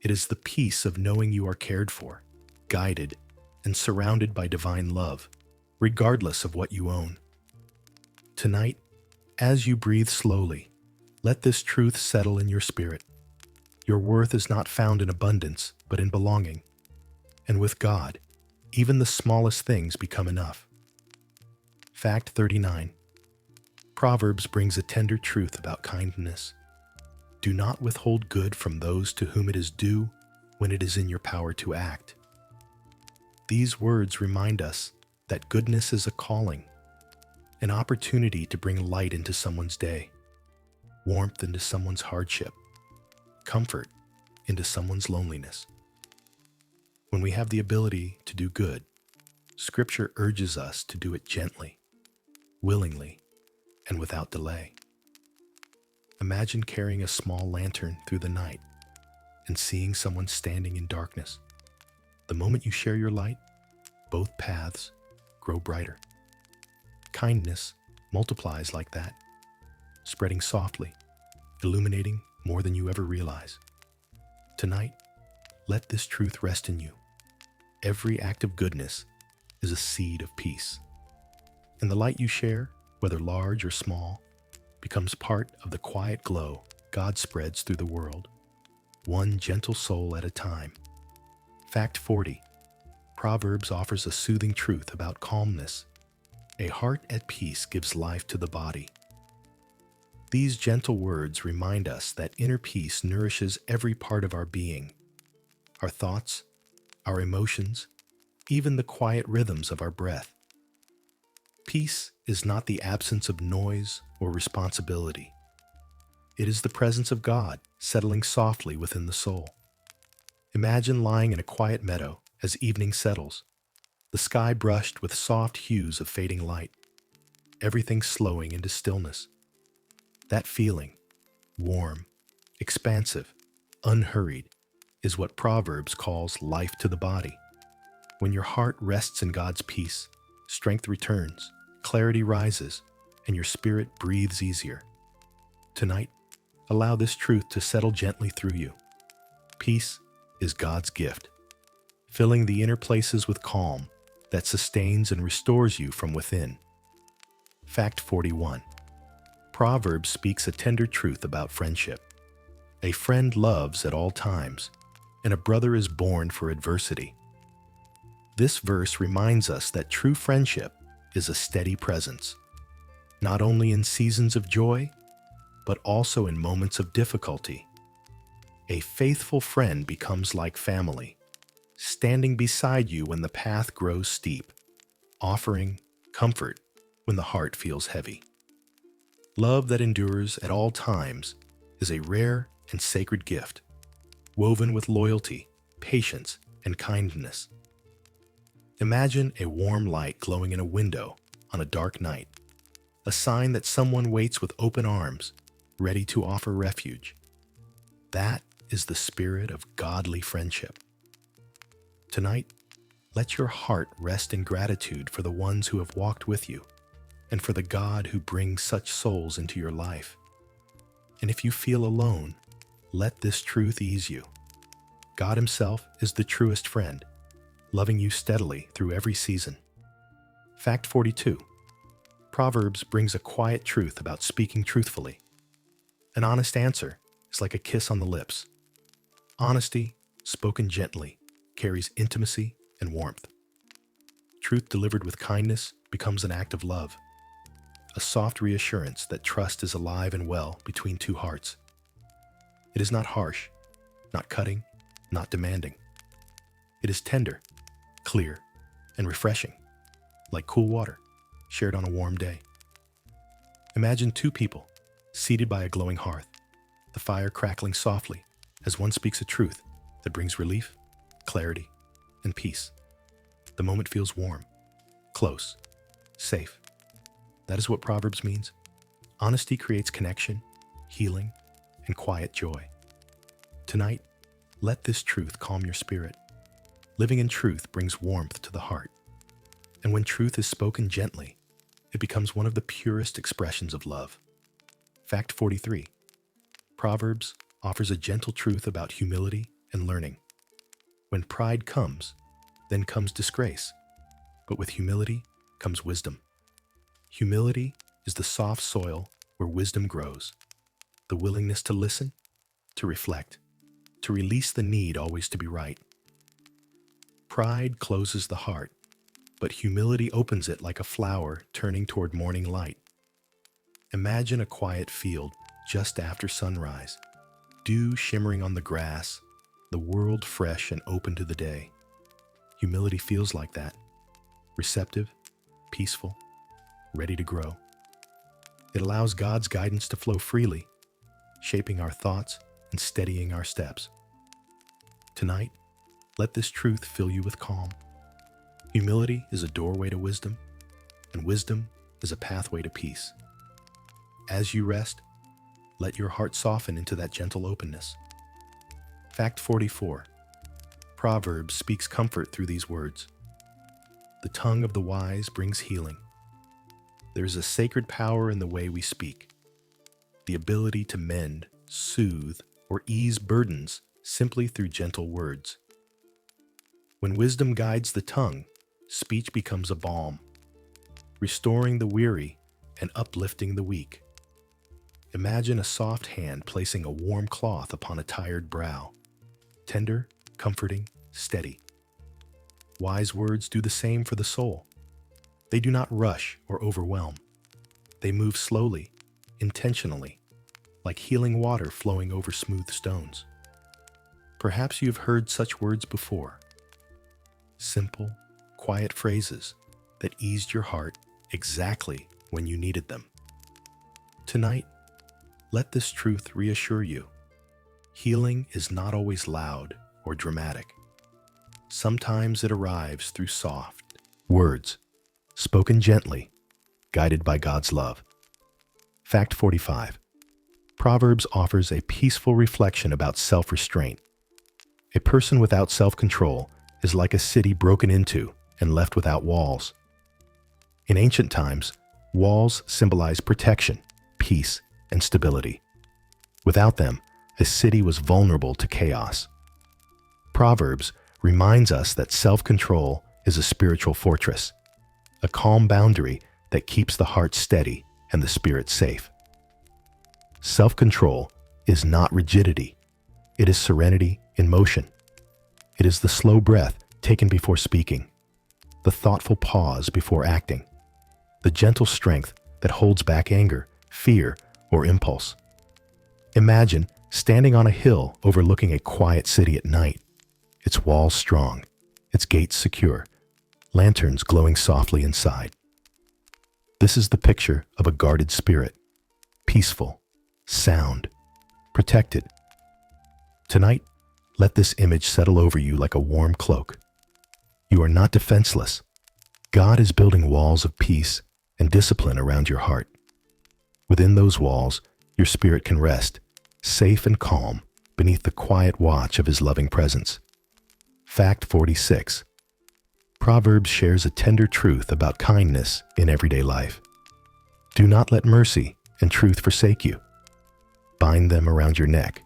It is the peace of knowing you are cared for, guided, and surrounded by divine love, regardless of what you own. Tonight, as you breathe slowly, let this truth settle in your spirit. Your worth is not found in abundance, but in belonging. And with God, even the smallest things become enough. Fact 39. Proverbs brings a tender truth about kindness. Do not withhold good from those to whom it is due when it is in your power to act. These words remind us that goodness is a calling, an opportunity to bring light into someone's day, warmth into someone's hardship, comfort into someone's loneliness. When we have the ability to do good, Scripture urges us to do it gently, willingly, and without delay. Imagine carrying a small lantern through the night and seeing someone standing in darkness. The moment you share your light, both paths grow brighter. Kindness multiplies like that, spreading softly, illuminating more than you ever realize. Tonight, let this truth rest in you. Every act of goodness is a seed of peace. And the light you share, whether large or small, becomes part of the quiet glow God spreads through the world, one gentle soul at a time. Fact 40. Proverbs offers a soothing truth about calmness. A heart at peace gives life to the body. These gentle words remind us that inner peace nourishes every part of our being, our thoughts, our emotions, even the quiet rhythms of our breath. Peace is not the absence of noise or responsibility. It is the presence of God settling softly within the soul. Imagine lying in a quiet meadow as evening settles, the sky brushed with soft hues of fading light, everything slowing into stillness. That feeling, warm, expansive, unhurried, is what Proverbs calls life to the body. When your heart rests in God's peace, strength returns, clarity rises, and your spirit breathes easier. Tonight, allow this truth to settle gently through you. Peace is God's gift, filling the inner places with calm that sustains and restores you from within. Fact 41. Proverbs speaks a tender truth about friendship. A friend loves at all times, and a brother is born for adversity. This verse reminds us that true friendship is a steady presence, not only in seasons of joy, but also in moments of difficulty. A faithful friend becomes like family, standing beside you when the path grows steep, offering comfort when the heart feels heavy. Love that endures at all times is a rare and sacred gift, woven with loyalty, patience, and kindness. Imagine a warm light glowing in a window on a dark night, a sign that someone waits with open arms, ready to offer refuge. That is the spirit of godly friendship. Tonight, let your heart rest in gratitude for the ones who have walked with you, and for the God who brings such souls into your life. And if you feel alone, let this truth ease you. God Himself is the truest friend, loving you steadily through every season. Fact 42. Proverbs brings a quiet truth about speaking truthfully. An honest answer is like a kiss on the lips. Honesty, spoken gently, carries intimacy and warmth. Truth delivered with kindness becomes an act of love, a soft reassurance that trust is alive and well between two hearts. It is not harsh, not cutting, not demanding. It is tender, clear, and refreshing, like cool water shared on a warm day. Imagine two people seated by a glowing hearth, the fire crackling softly as one speaks a truth that brings relief, clarity, and peace. The moment feels warm, close, safe. That is what Proverbs means. Honesty creates connection, healing, and quiet joy. Tonight, let this truth calm your spirit. Living in truth brings warmth to the heart. And when truth is spoken gently, it becomes one of the purest expressions of love. Fact 43. Proverbs offers a gentle truth about humility and learning. When pride comes, then comes disgrace. But with humility comes wisdom. Humility is the soft soil where wisdom grows. The willingness to listen, to reflect, to release the need always to be right. Pride closes the heart, but humility opens it like a flower turning toward morning light. Imagine a quiet field just after sunrise, dew shimmering on the grass, the world fresh and open to the day. Humility feels like that, receptive, peaceful, ready to grow. It allows God's guidance to flow freely, shaping our thoughts and steadying our steps. Tonight, let this truth fill you with calm. Humility is a doorway to wisdom, and wisdom is a pathway to peace. As you rest, let your heart soften into that gentle openness. Fact 44. Proverbs speaks comfort through these words. The tongue of the wise brings healing. There is a sacred power in the way we speak. The ability to mend, soothe, or ease burdens simply through gentle words. When wisdom guides the tongue, speech becomes a balm, restoring the weary and uplifting the weak. Imagine a soft hand placing a warm cloth upon a tired brow. Tender, comforting, steady. Wise words do the same for the soul. They do not rush or overwhelm. They move slowly, intentionally, like healing water flowing over smooth stones. Perhaps you've heard such words before. Simple, quiet phrases that eased your heart exactly when you needed them. Tonight, let this truth reassure you. Healing is not always loud or dramatic. Sometimes it arrives through soft words, spoken gently, guided by God's love. Fact 45. Proverbs offers a peaceful reflection about self-restraint. A person without self-control is like a city broken into and left without walls. In ancient times, walls symbolize protection, peace, and stability. Without them, a city was vulnerable to chaos. Proverbs reminds us that self-control is a spiritual fortress, a calm boundary that keeps the heart steady and the spirit safe. Self-control is not rigidity. It is serenity in motion. It is the slow breath taken before speaking, the thoughtful pause before acting, the gentle strength that holds back anger, fear, or impulse. Imagine standing on a hill overlooking a quiet city at night, its walls strong, its gates secure, lanterns glowing softly inside. This is the picture of a guarded spirit, peaceful, sound, protected. Tonight, let this image settle over you like a warm cloak. You are not defenseless. God is building walls of peace and discipline around your heart. Within those walls, your spirit can rest, safe and calm, beneath the quiet watch of His loving presence. Fact 46. Proverbs shares a tender truth about kindness in everyday life. Do not let mercy and truth forsake you. Bind them around your neck.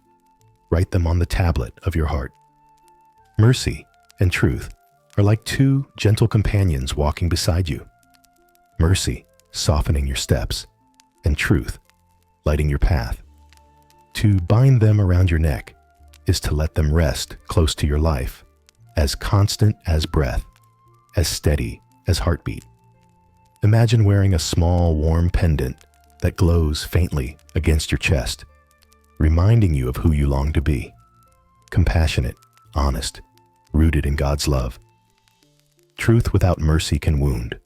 Write them on the tablet of your heart. Mercy and truth are like two gentle companions walking beside you. Mercy softening your steps, and truth lighting your path. To bind them around your neck is to let them rest close to your life, as constant as breath, as steady as heartbeat. Imagine wearing a small, warm pendant that glows faintly against your chest, reminding you of who you long to be. Compassionate, honest, rooted in God's love. Truth without mercy can wound.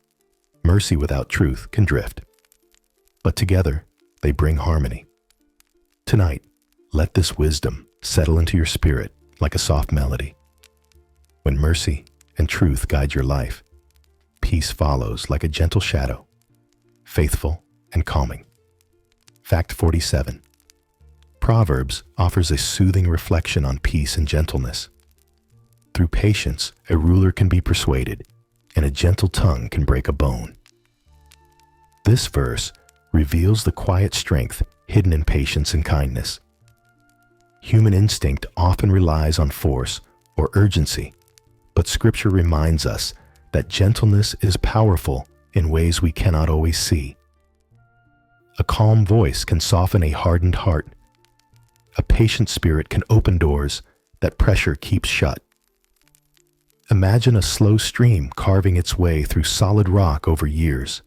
Mercy without truth can drift. But together, they bring harmony. Tonight, let this wisdom settle into your spirit like a soft melody. When mercy and truth guide your life, peace follows like a gentle shadow, faithful and calming. Fact 47. Proverbs offers a soothing reflection on peace and gentleness. Through patience, a ruler can be persuaded, and a gentle tongue can break a bone. This verse reveals the quiet strength hidden in patience and kindness. Human instinct often relies on force or urgency, but Scripture reminds us that gentleness is powerful in ways we cannot always see. A calm voice can soften a hardened heart. A patient spirit can open doors that pressure keeps shut. Imagine a slow stream carving its way through solid rock over years,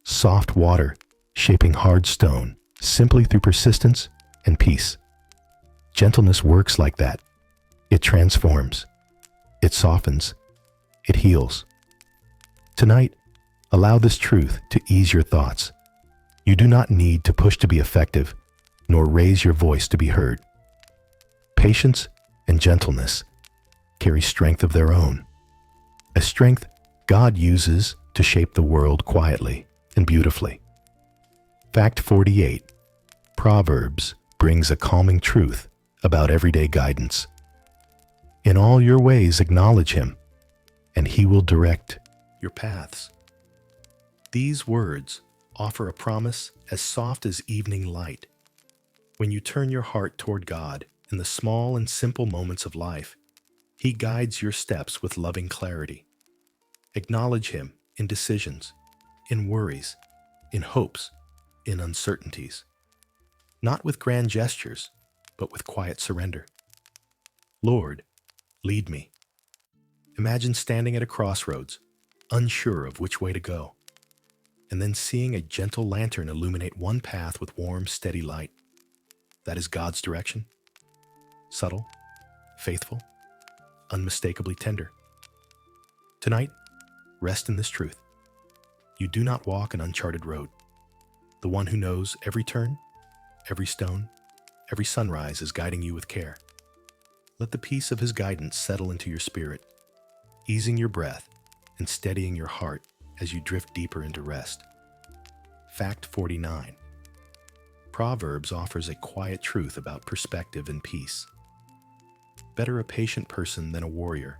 soft water shaping hard stone simply through persistence and peace. Gentleness works like that. It transforms. It softens. It heals. Tonight, allow this truth to ease your thoughts. You do not need to push to be effective, nor raise your voice to be heard. Patience and gentleness carry strength of their own, a strength God uses to shape the world quietly and beautifully. Fact 48. Proverbs brings a calming truth about everyday guidance. In all your ways acknowledge Him, and He will direct your paths. These words offer a promise as soft as evening light. When you turn your heart toward God in the small and simple moments of life, He guides your steps with loving clarity. Acknowledge Him in decisions, in worries, in hopes, in uncertainties. Not with grand gestures, but with quiet surrender. Lord, lead me. Imagine standing at a crossroads, unsure of which way to go. and then seeing a gentle lantern illuminate one path with warm, steady light. That is God's direction. Subtle, faithful, unmistakably tender. Tonight, rest in this truth. You do not walk an uncharted road. The one who knows every turn, every stone, every sunrise is guiding you with care. Let the peace of his guidance settle into your spirit, easing your breath and steadying your heart as you drift deeper into rest. Fact 49. Proverbs offers a quiet truth about perspective and peace. Better a patient person than a warrior,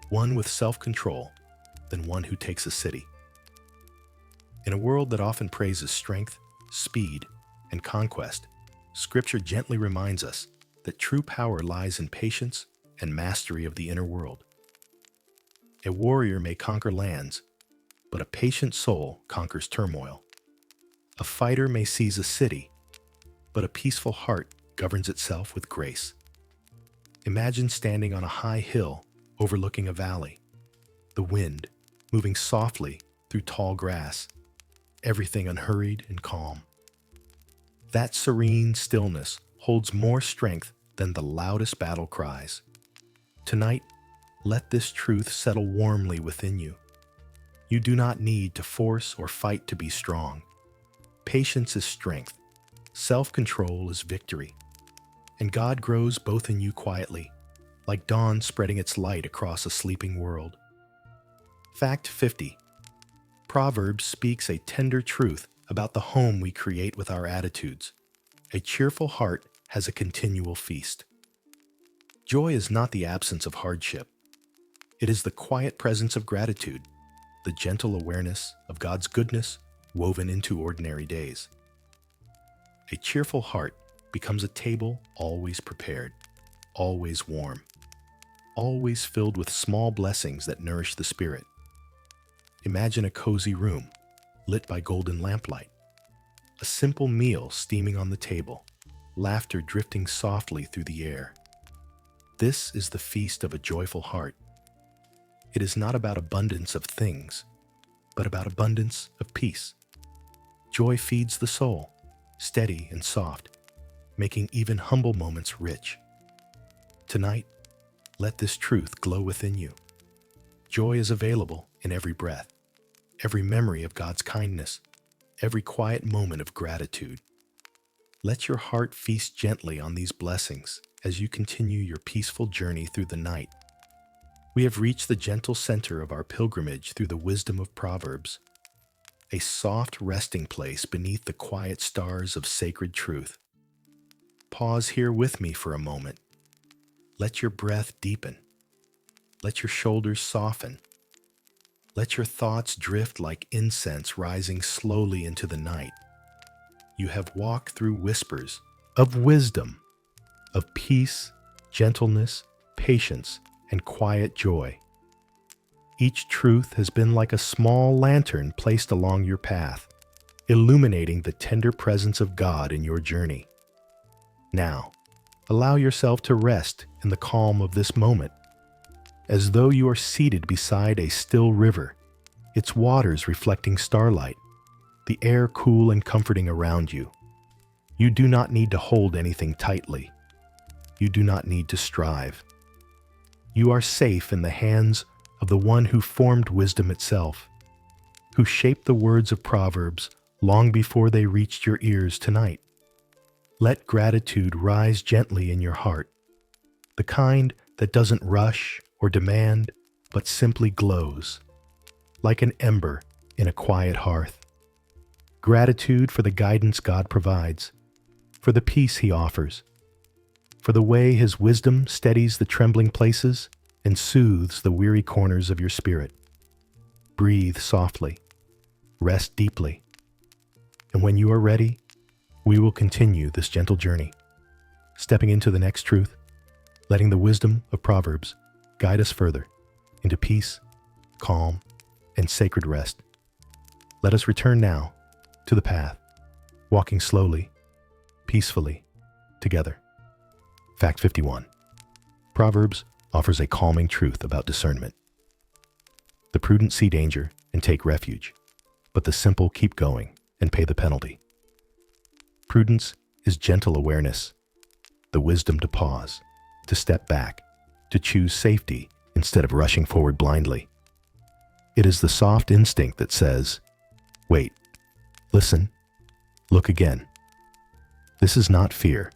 one with self-control than one who takes a city. In a world that often praises strength, speed, and conquest, Scripture gently reminds us that true power lies in patience and mastery of the inner world. A warrior may conquer lands, but a patient soul conquers turmoil. A fighter may seize a city, but a peaceful heart governs itself with grace. Imagine standing on a high hill overlooking a valley, the wind moving softly through tall grass, everything unhurried and calm. That serene stillness holds more strength than the loudest battle cries. Tonight, let this truth settle warmly within you. You do not need to force or fight to be strong. Patience is strength. Self-control is victory. And God grows both in you quietly, like dawn spreading its light across a sleeping world. Fact 50. Proverbs speaks a tender truth about the home we create with our attitudes. A cheerful heart has a continual feast. Joy is not the absence of hardship. It is the quiet presence of gratitude, the gentle awareness of God's goodness woven into ordinary days. A cheerful heart becomes a table always prepared, always warm, always filled with small blessings that nourish the spirit. Imagine a cozy room, lit by golden lamplight, a simple meal steaming on the table, laughter drifting softly through the air. This is the feast of a joyful heart. It is not about abundance of things, but about abundance of peace. Joy feeds the soul, steady and soft, making even humble moments rich. Tonight, let this truth glow within you. Joy is available in every breath, every memory of God's kindness, every quiet moment of gratitude. Let your heart feast gently on these blessings as you continue your peaceful journey through the night. We have reached the gentle center of our pilgrimage through the wisdom of Proverbs, a soft resting place beneath the quiet stars of sacred truth. Pause here with me for a moment. Let your breath deepen. Let your shoulders soften. Let your thoughts drift like incense rising slowly into the night. You have walked through whispers of wisdom, of peace, gentleness, patience, and quiet joy. Each truth has been like a small lantern placed along your path, illuminating the tender presence of God in your journey. Now, allow yourself to rest in the calm of this moment, as though you are seated beside a still river, its waters reflecting starlight, the air cool and comforting around you. You do not need to hold anything tightly. You do not need to strive. You are safe in the hands of the one who formed wisdom itself, who shaped the words of Proverbs long before they reached your ears tonight. Let gratitude rise gently in your heart, the kind that doesn't rush or demand, but simply glows, like an ember in a quiet hearth. Gratitude for the guidance God provides, for the peace He offers, for the way His wisdom steadies the trembling places and soothes the weary corners of your spirit. Breathe softly, rest deeply, and when you are ready, we will continue this gentle journey, stepping into the next truth, letting the wisdom of Proverbs guide us further into peace, calm, and sacred rest. Let us return now to the path, walking slowly, peacefully, together. Fact 51. Proverbs offers a calming truth about discernment. The prudent see danger and take refuge, but the simple keep going and pay the penalty. Prudence is gentle awareness, the wisdom to pause, to step back, to choose safety instead of rushing forward blindly. It is the soft instinct that says, wait, listen, look again. This is not fear.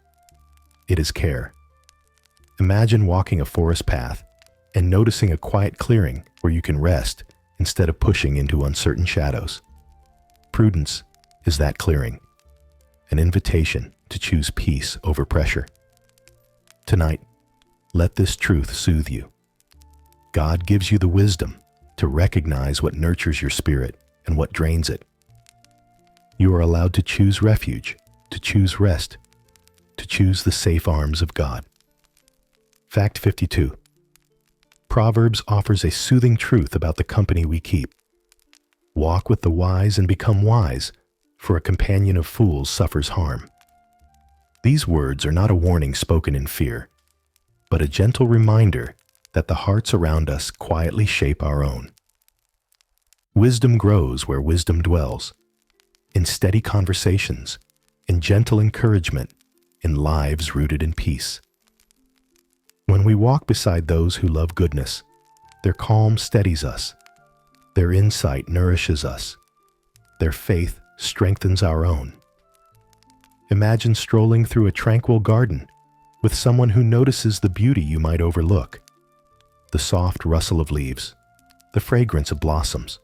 It is care. Imagine walking a forest path and noticing a quiet clearing where you can rest instead of pushing into uncertain shadows. Prudence is that clearing, an invitation to choose peace over pressure. Tonight, let this truth soothe you. God gives you the wisdom to recognize what nurtures your spirit and what drains it. You are allowed to choose refuge, to choose rest, to choose the safe arms of God. Fact 52. Proverbs offers a soothing truth about the company we keep. Walk with the wise and become wise, for a companion of fools suffers harm. These words are not a warning spoken in fear, but a gentle reminder that the hearts around us quietly shape our own. Wisdom grows where wisdom dwells, in steady conversations, in gentle encouragement, in lives rooted in peace. When we walk beside those who love goodness, their calm steadies us, their insight nourishes us, their faith strengthens our own. Imagine strolling through a tranquil garden with someone who notices the beauty you might overlook. The soft rustle of leaves, the fragrance of blossoms,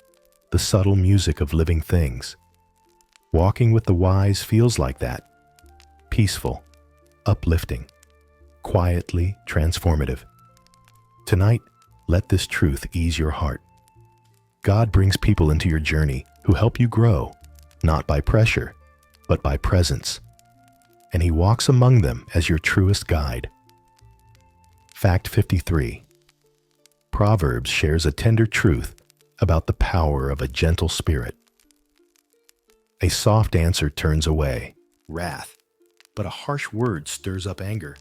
the subtle music of living things. Walking with the wise feels like that. Peaceful, uplifting, quietly transformative. Tonight, let this truth ease your heart. God brings people into your journey who help you grow, not by pressure, but by presence. And He walks among them as your truest guide. Fact 53. Proverbs shares a tender truth about the power of a gentle spirit. A soft answer turns away wrath, but a harsh word stirs up anger.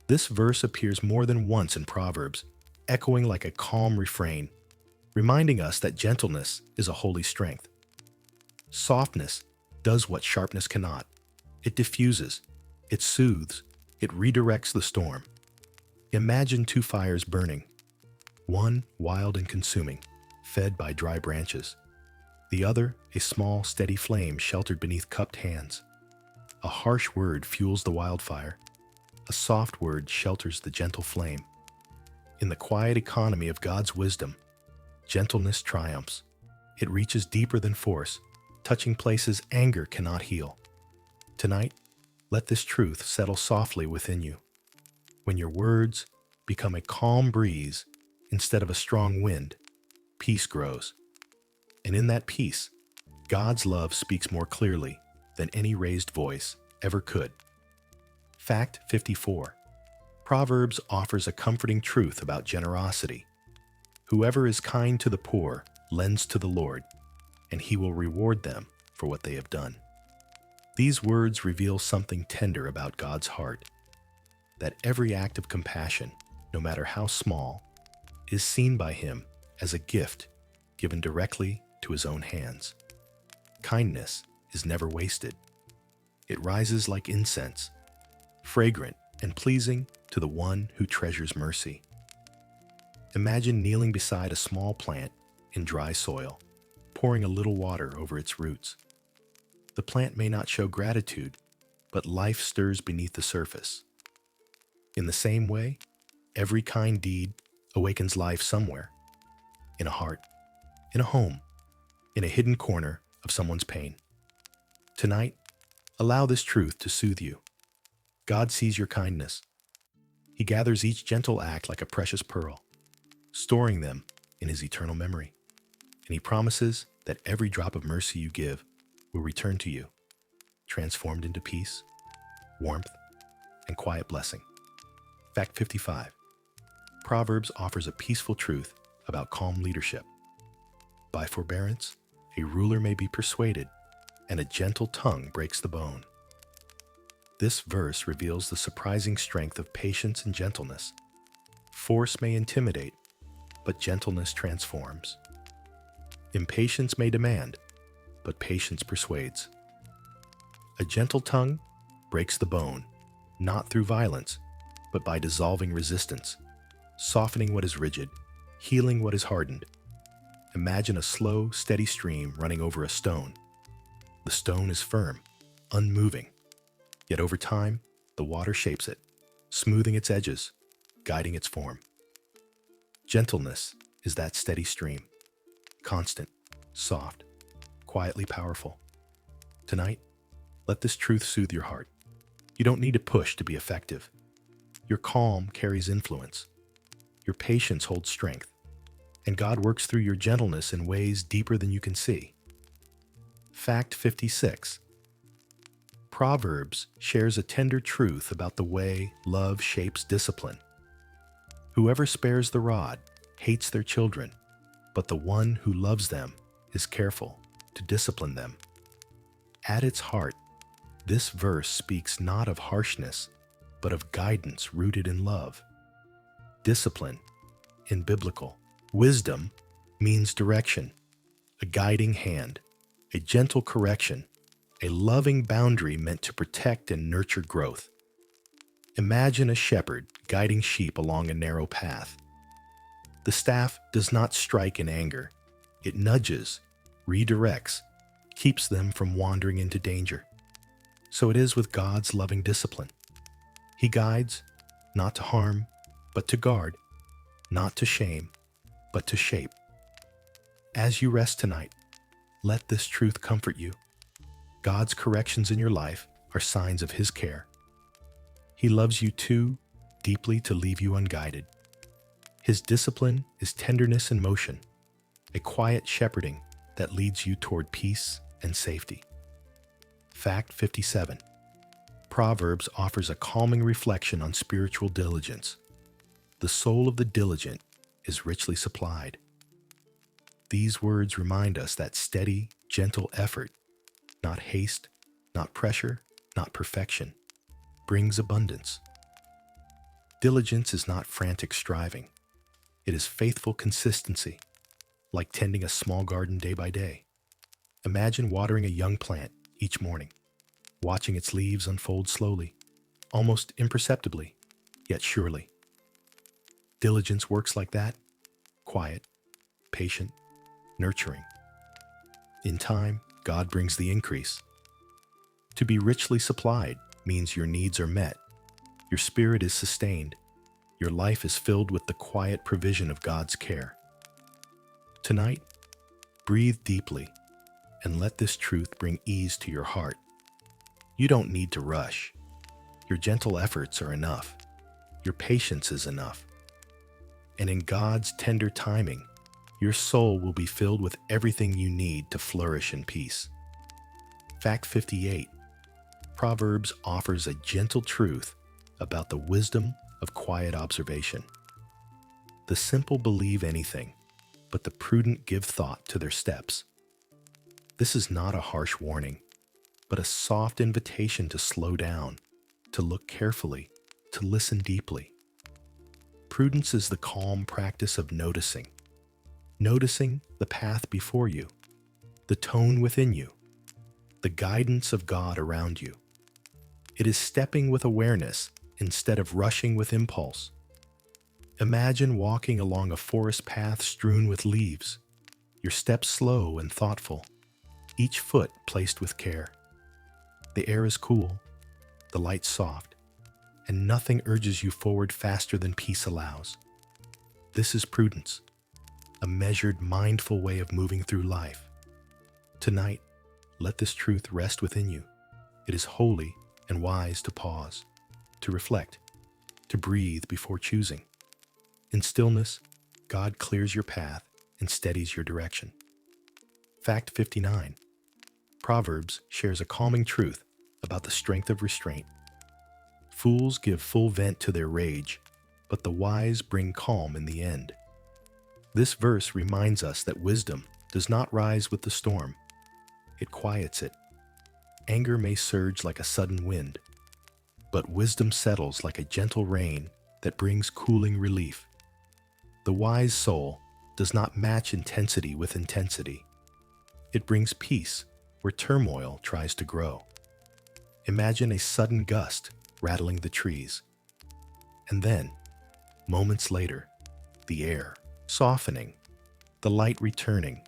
This verse appears more than once in Proverbs, echoing like a calm refrain, reminding us that gentleness is a holy strength. Softness does what sharpness cannot. It diffuses, it soothes, it redirects the storm. Imagine two fires burning, one wild and consuming, fed by dry branches. The other, a small, steady flame sheltered beneath cupped hands. A harsh word fuels the wildfire. A soft word shelters the gentle flame. In the quiet economy of God's wisdom, gentleness triumphs. It reaches deeper than force, touching places anger cannot heal. Tonight, let this truth settle softly within you. When your words become a calm breeze instead of a strong wind, peace grows. And in that peace, God's love speaks more clearly than any raised voice ever could. Fact 54. Proverbs offers a comforting truth about generosity. Whoever is kind to the poor lends to the Lord, and He will reward them for what they have done. These words reveal something tender about God's heart, that every act of compassion, no matter how small, is seen by Him as a gift given directly to His own hands. Kindness is never wasted. It rises like incense, fragrant and pleasing to the one who treasures mercy. Imagine kneeling beside a small plant in dry soil, pouring a little water over its roots. The plant may not show gratitude, but life stirs beneath the surface. In the same way, every kind deed awakens life somewhere, in a heart, in a home, in a hidden corner of someone's pain. Tonight, allow this truth to soothe you. God sees your kindness. He gathers each gentle act like a precious pearl, storing them in His eternal memory. And He promises that every drop of mercy you give will return to you, transformed into peace, warmth, and quiet blessing. Fact 55. Proverbs offers a peaceful truth about calm leadership. By forbearance, a ruler may be persuaded, and a gentle tongue breaks the bone. This verse reveals the surprising strength of patience and gentleness. Force may intimidate, but gentleness transforms. Impatience may demand, but patience persuades. A gentle tongue breaks the bone, not through violence, but by dissolving resistance, softening what is rigid, healing what is hardened. Imagine a slow, steady stream running over a stone. The stone is firm, unmoving, yet over time, the water shapes it, smoothing its edges, guiding its form. Gentleness is that steady stream, constant, soft, quietly powerful. Tonight, let this truth soothe your heart. You don't need to push to be effective. Your calm carries influence. Your patience holds strength. And God works through your gentleness in ways deeper than you can see. Fact 56. Proverbs shares a tender truth about the way love shapes discipline. Whoever spares the rod hates their children, but the one who loves them is careful to discipline them. At its heart, this verse speaks not of harshness, but of guidance rooted in love. Discipline, in biblical wisdom, means direction, a guiding hand, a gentle correction, a loving boundary meant to protect and nurture growth. Imagine a shepherd guiding sheep along a narrow path. The staff does not strike in anger. It nudges, redirects, keeps them from wandering into danger. So it is with God's loving discipline. He guides, not to harm, but to guard, not to shame, but to shape. As you rest tonight, let this truth comfort you. God's corrections in your life are signs of His care. He loves you too deeply to leave you unguided. His discipline is tenderness in motion, a quiet shepherding that leads you toward peace and safety. Fact 57. Proverbs offers a calming reflection on spiritual diligence. The soul of the diligent is richly supplied. These words remind us that steady, gentle effort, not haste, not pressure, not perfection, brings abundance. Diligence is not frantic striving. It is faithful consistency, like tending a small garden day by day. Imagine watering a young plant each morning, watching its leaves unfold slowly, almost imperceptibly, yet surely. Diligence works like that, quiet, patient, nurturing. In time, God brings the increase. To be richly supplied means your needs are met, your spirit is sustained, your life is filled with the quiet provision of God's care. Tonight, breathe deeply and let this truth bring ease to your heart. You don't need to rush. Your gentle efforts are enough. Your patience is enough. And in God's tender timing, your soul will be filled with everything you need to flourish in peace. Fact 58. Proverbs offers a gentle truth about the wisdom of quiet observation. The simple believe anything, but the prudent give thought to their steps. This is not a harsh warning, but a soft invitation to slow down, to look carefully, to listen deeply. Prudence is the calm practice of noticing the path before you, the tone within you, the guidance of God around you. It is stepping with awareness instead of rushing with impulse. Imagine walking along a forest path strewn with leaves, your steps slow and thoughtful, each foot placed with care. The air is cool, the light soft, and nothing urges you forward faster than peace allows. This is prudence, a measured, mindful way of moving through life. Tonight, let this truth rest within you. It is holy and wise to pause, to reflect, to breathe before choosing. In stillness, God clears your path and steadies your direction. Fact 59. Proverbs shares a calming truth about the strength of restraint. Fools give full vent to their rage, but the wise bring calm in the end. This verse reminds us that wisdom does not rise with the storm. It quiets it. Anger may surge like a sudden wind, but wisdom settles like a gentle rain that brings cooling relief. The wise soul, does not match intensity with intensity. It brings peace where turmoil tries to grow. Imagine a sudden gust rattling the trees. And then, moments later, the air softening, the light returning,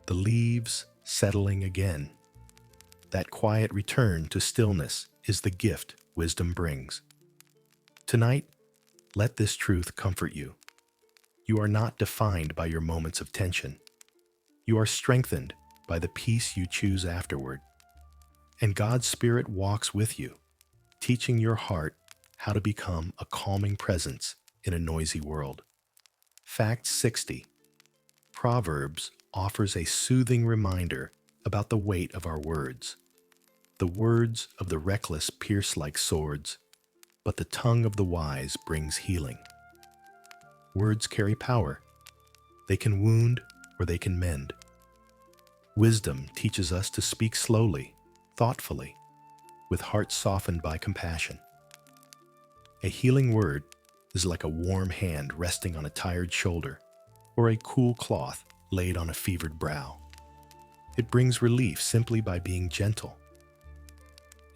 the leaves settling again. That quiet return to stillness is the gift wisdom brings. Tonight, let this truth comfort you. You are not defined by your moments of tension. You are strengthened by the peace you choose afterward. And God's Spirit walks with you, teaching your heart how to become a calming presence in a noisy world. Fact 60. Proverbs offers a soothing reminder about the weight of our words. The words of the reckless pierce like swords, but the tongue of the wise brings healing. Words carry power. They can wound or they can mend. Wisdom teaches us to speak slowly, thoughtfully, with hearts softened by compassion. A healing word is like a warm hand resting on a tired shoulder, or a cool cloth laid on a fevered brow. It brings relief simply by being gentle.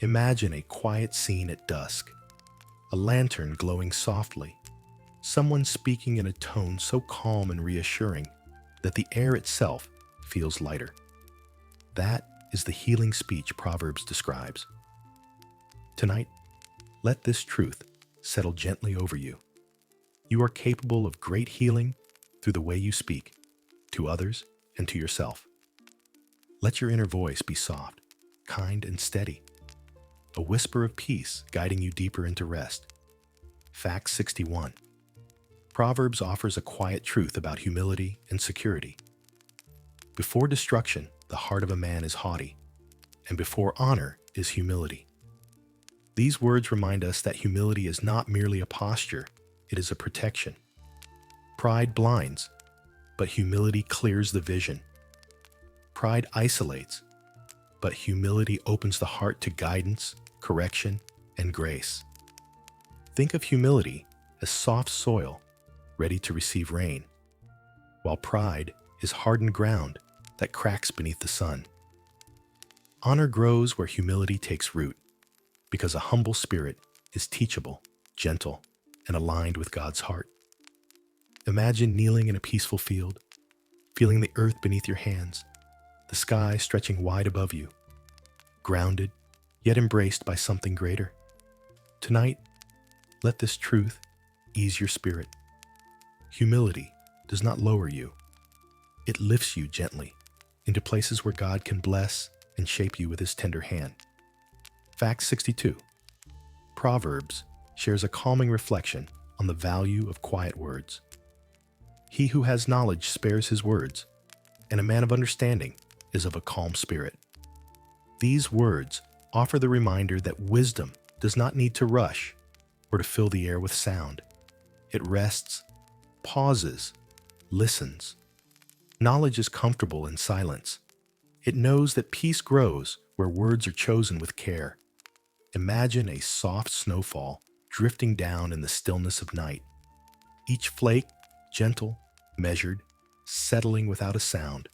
Imagine a quiet scene at dusk, a lantern glowing softly, someone speaking in a tone so calm and reassuring that the air itself feels lighter. That is the healing speech Proverbs describes. Tonight, let this truth settle gently over you. You are capable of great healing through the way you speak, to others and to yourself. Let your inner voice be soft, kind, and steady, a whisper of peace guiding you deeper into rest. Fact 61. Proverbs offers a quiet truth about humility and security. Before destruction, the heart of a man is haughty, and before honor is humility. These words remind us that humility is not merely a posture, it is a protection. Pride blinds, but humility clears the vision. Pride isolates, but humility opens the heart to guidance, correction, and grace. Think of humility as soft soil ready to receive rain, while pride is hardened ground that cracks beneath the sun. Honor grows where humility takes root, because a humble spirit is teachable, gentle, and aligned with God's heart. Imagine kneeling in a peaceful field, feeling the earth beneath your hands, the sky stretching wide above you, grounded, yet embraced by something greater. Tonight, let this truth ease your spirit. Humility does not lower you. It lifts you gently into places where God can bless and shape you with his tender hand. Fact 62. Proverbs shares a calming reflection on the value of quiet words. He who has knowledge spares his words, and a man of understanding is of a calm spirit. These words offer the reminder that wisdom does not need to rush or to fill the air with sound. It rests, pauses, listens. Knowledge is comfortable in silence. It knows that peace grows where words are chosen with care. Imagine a soft snowfall drifting down in the stillness of night. Each flake, gentle, measured, settling without a sound.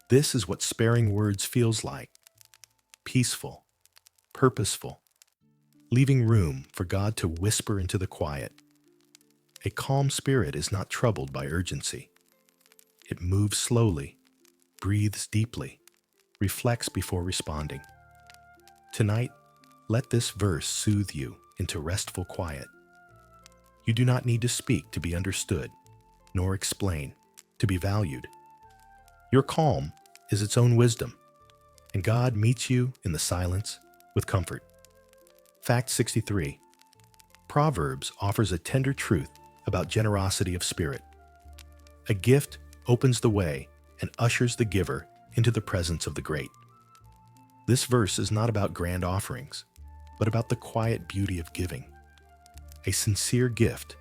This is what sparing words feels like. Peaceful, purposeful, leaving room for God to whisper into the quiet. A calm spirit is not troubled by urgency. It moves slowly, breathes deeply, reflects before responding. Tonight, let this verse soothe you into restful quiet. You do not need to speak to be understood, nor explain to be valued. Your calm is its own wisdom, and God meets you in the silence with comfort. Fact 63. Proverbs offers a tender truth about generosity of spirit. A gift opens the way and ushers the giver into the presence of the great. This verse is not about grand offerings, but about the quiet beauty of giving. A sincere gift,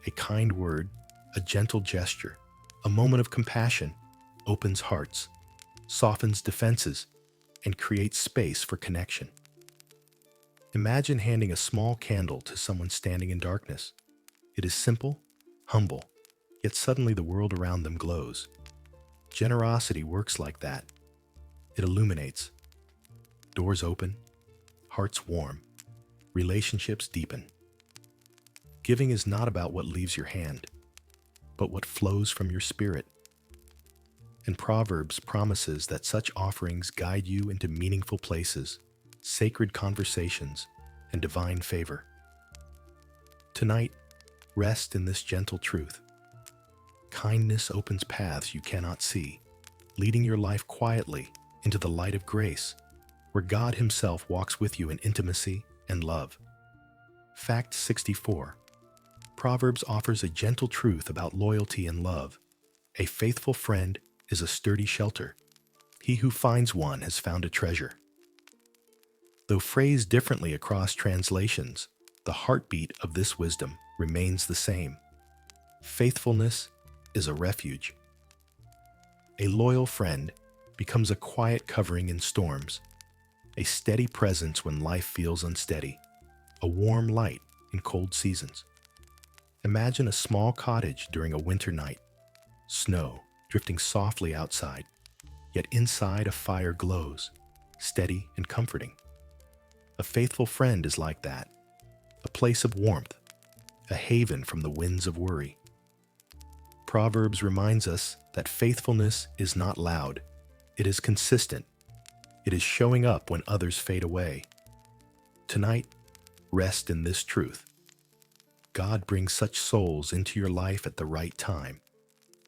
a kind word, a gentle gesture, a moment of compassion opens hearts, softens defenses, and creates space for connection. Imagine handing a small candle to someone standing in darkness. It is simple, humble, yet suddenly the world around them glows. Generosity works like that. It illuminates. Doors open, hearts warm, relationships deepen. Giving is not about what leaves your hand, but what flows from your spirit. And Proverbs promises that such offerings guide you into meaningful places, sacred conversations, and divine favor. Tonight, rest in this gentle truth. Kindness opens paths you cannot see, leading your life quietly into the light of grace, where God Himself walks with you in intimacy and love. Fact 64. Proverbs offers a gentle truth about loyalty and love. A faithful friend is a sturdy shelter. He who finds one has found a treasure. Though phrased differently across translations, the heartbeat of this wisdom remains the same. Faithfulness is a refuge. A loyal friend becomes a quiet covering in storms, a steady presence when life feels unsteady, a warm light in cold seasons. Imagine a small cottage during a winter night, snow drifting softly outside, yet inside a fire glows, steady and comforting. A faithful friend is like that, a place of warmth, a haven from the winds of worry. Proverbs reminds us that faithfulness is not loud, it is consistent. It is showing up when others fade away. Tonight, rest in this truth. God brings such souls into your life at the right time,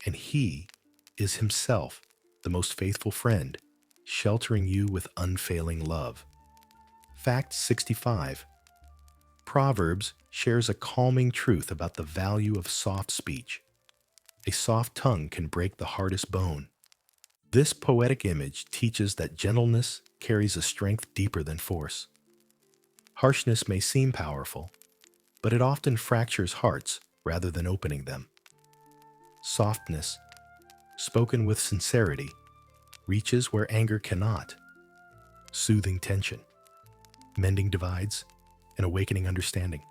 and He is Himself the most faithful friend, sheltering you with unfailing love. Fact 65. Proverbs shares a calming truth about the value of soft speech. A soft tongue can break the hardest bone. This poetic image teaches that gentleness carries a strength deeper than force. Harshness may seem powerful, but it often fractures hearts rather than opening them. Softness, spoken with sincerity, reaches where anger cannot, soothing tension, mending divides, and awakening understanding.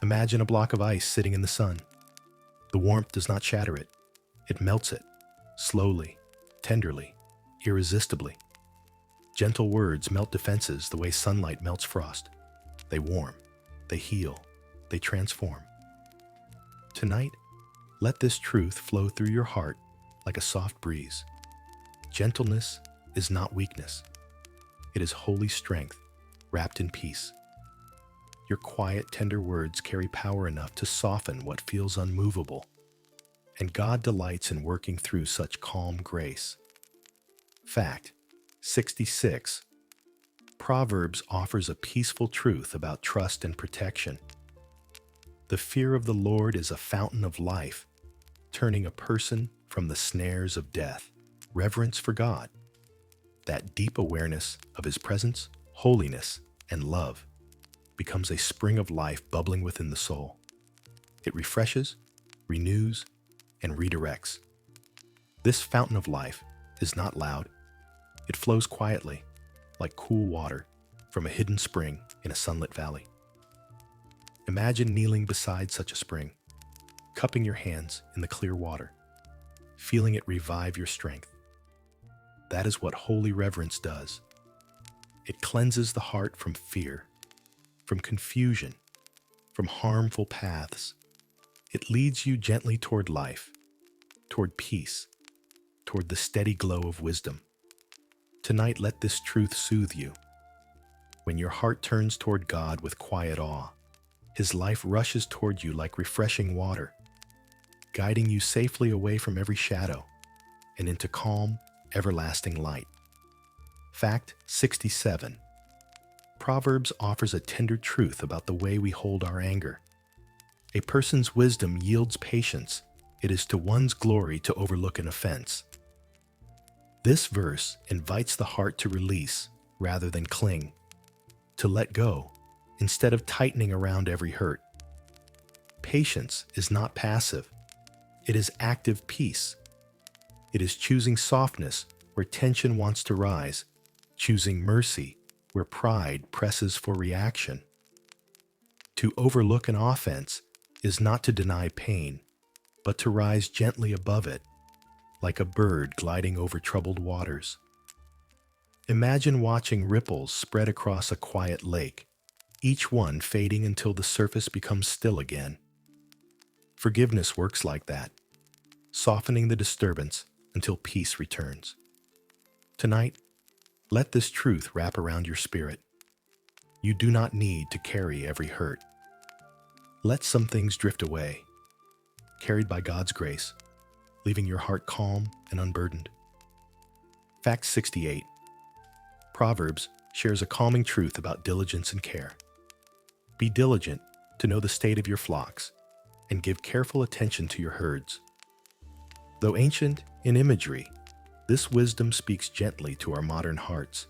Imagine a block of ice sitting in the sun. The warmth does not shatter it. It melts it, slowly, tenderly, irresistibly. Gentle words melt defenses the way sunlight melts frost. They warm, they heal, they transform. Tonight, let this truth flow through your heart like a soft breeze. Gentleness is not weakness. It is holy strength, wrapped in peace. Your quiet, tender words carry power enough to soften what feels unmovable, and God delights in working through such calm grace. Fact 66. Proverbs offers a peaceful truth about trust and protection. The fear of the Lord is a fountain of life, turning a person from the snares of death. Reverence for God, that deep awareness of His presence, holiness, and love, becomes a spring of life bubbling within the soul. It refreshes, renews, and redirects. This fountain of life is not loud. It flows quietly, like cool water from a hidden spring in a sunlit valley. Imagine kneeling beside such a spring, cupping your hands in the clear water, feeling it revive your strength. That is what holy reverence does. It cleanses the heart from fear, from confusion, from harmful paths. It leads you gently toward life, toward peace, toward the steady glow of wisdom. Tonight, let this truth soothe you. When your heart turns toward God with quiet awe, His life rushes toward you like refreshing water, guiding you safely away from every shadow and into calm, everlasting light. Fact 67. Proverbs offers a tender truth about the way we hold our anger. A person's wisdom yields patience. It is to one's glory to overlook an offense. This verse invites the heart to release rather than cling, to let go instead of tightening around every hurt. Patience is not passive. It is active peace. It is choosing softness where tension wants to rise, choosing mercy where pride presses for reaction. To overlook an offense is not to deny pain. but to rise gently above it, like a bird gliding over troubled waters. Imagine watching ripples spread across a quiet lake, each one fading until the surface becomes still again. Forgiveness works like that, softening the disturbance until peace returns. Tonight, let this truth wrap around your spirit. You do not need to carry every hurt. Let some things drift away, carried by God's grace, leaving your heart calm and unburdened. Fact 68. Proverbs shares a calming truth about diligence and care. Be diligent to know the state of your flocks, and give careful attention to your herds. Though ancient in imagery, this wisdom speaks gently to our modern hearts.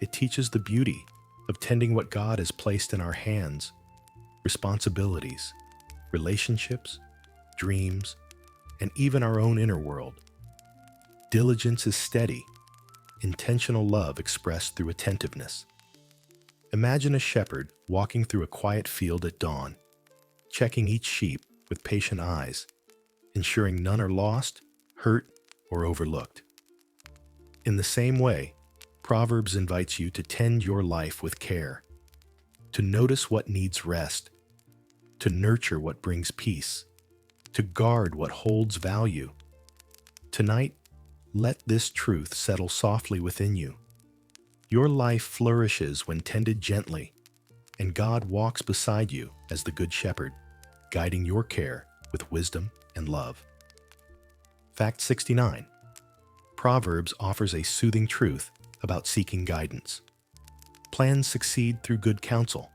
It teaches the beauty of tending what God has placed in our hands: responsibilities, relationships, dreams, and even our own inner world. Diligence is steady, intentional love expressed through attentiveness. Imagine a shepherd walking through a quiet field at dawn, checking each sheep with patient eyes, ensuring none are lost, hurt, or overlooked. In the same way, Proverbs invites you to tend your life with care, to notice what needs rest, to nurture what brings peace, to guard what holds value. Tonight, let this truth settle softly within you. Your life flourishes when tended gently, and God walks beside you as the Good Shepherd, guiding your care with wisdom and love. Fact 69. Proverbs offers a soothing truth about seeking guidance. Plans succeed through good counsel.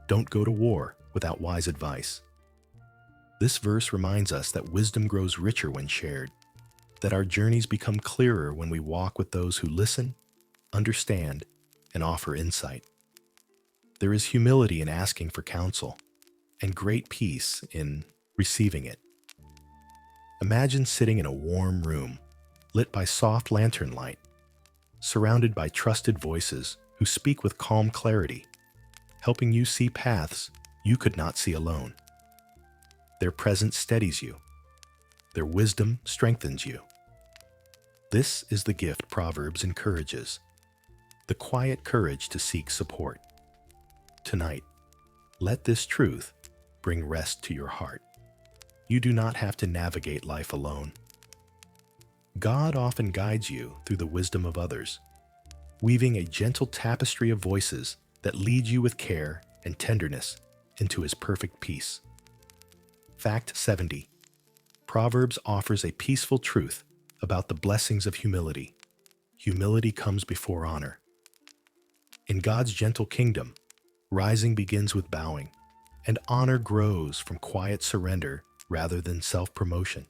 Don't go to war without wise advice. This verse reminds us that wisdom grows richer when shared, that our journeys become clearer when we walk with those who listen, understand, and offer insight. There is humility in asking for counsel, and great peace in receiving it. Imagine sitting in a warm room, lit by soft lantern light, surrounded by trusted voices who speak with calm clarity, helping you see paths you could not see alone. Their presence steadies you. Their wisdom strengthens you. This is the gift Proverbs encourages: the quiet courage to seek support. Tonight, let this truth bring rest to your heart. You do not have to navigate life alone. God often guides you through the wisdom of others, weaving a gentle tapestry of voices that lead you with care and tenderness into His perfect peace. Fact 70. Proverbs offers a peaceful truth about the blessings of humility. Humility comes before honor. In God's gentle kingdom, rising begins with bowing, and honor grows from quiet surrender rather than self-promotion.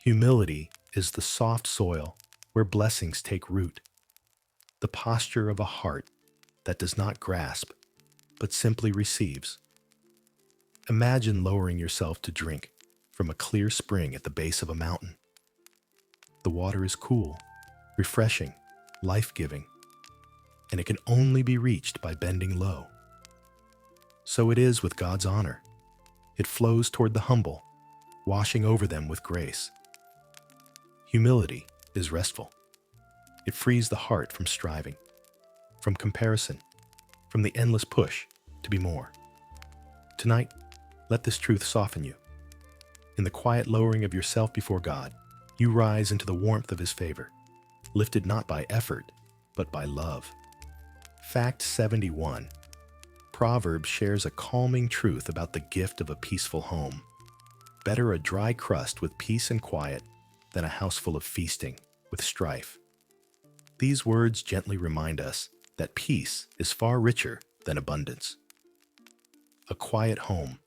Humility is the soft soil where blessings take root, the posture of a heart that does not grasp, but simply receives. Imagine lowering yourself to drink from a clear spring at the base of a mountain. The water is cool, refreshing, life-giving, and it can only be reached by bending low. So it is with God's honor. It flows toward the humble, washing over them with grace. Humility is restful. It frees the heart from striving, from comparison, from the endless push to be more. Tonight, let this truth soften you. In the quiet lowering of yourself before God, you rise into the warmth of His favor, lifted not by effort, but by love. Fact 71. Proverbs shares a calming truth about the gift of a peaceful home. Better a dry crust with peace and quiet than a house full of feasting with strife. These words gently remind us that peace is far richer than abundance. A quiet home,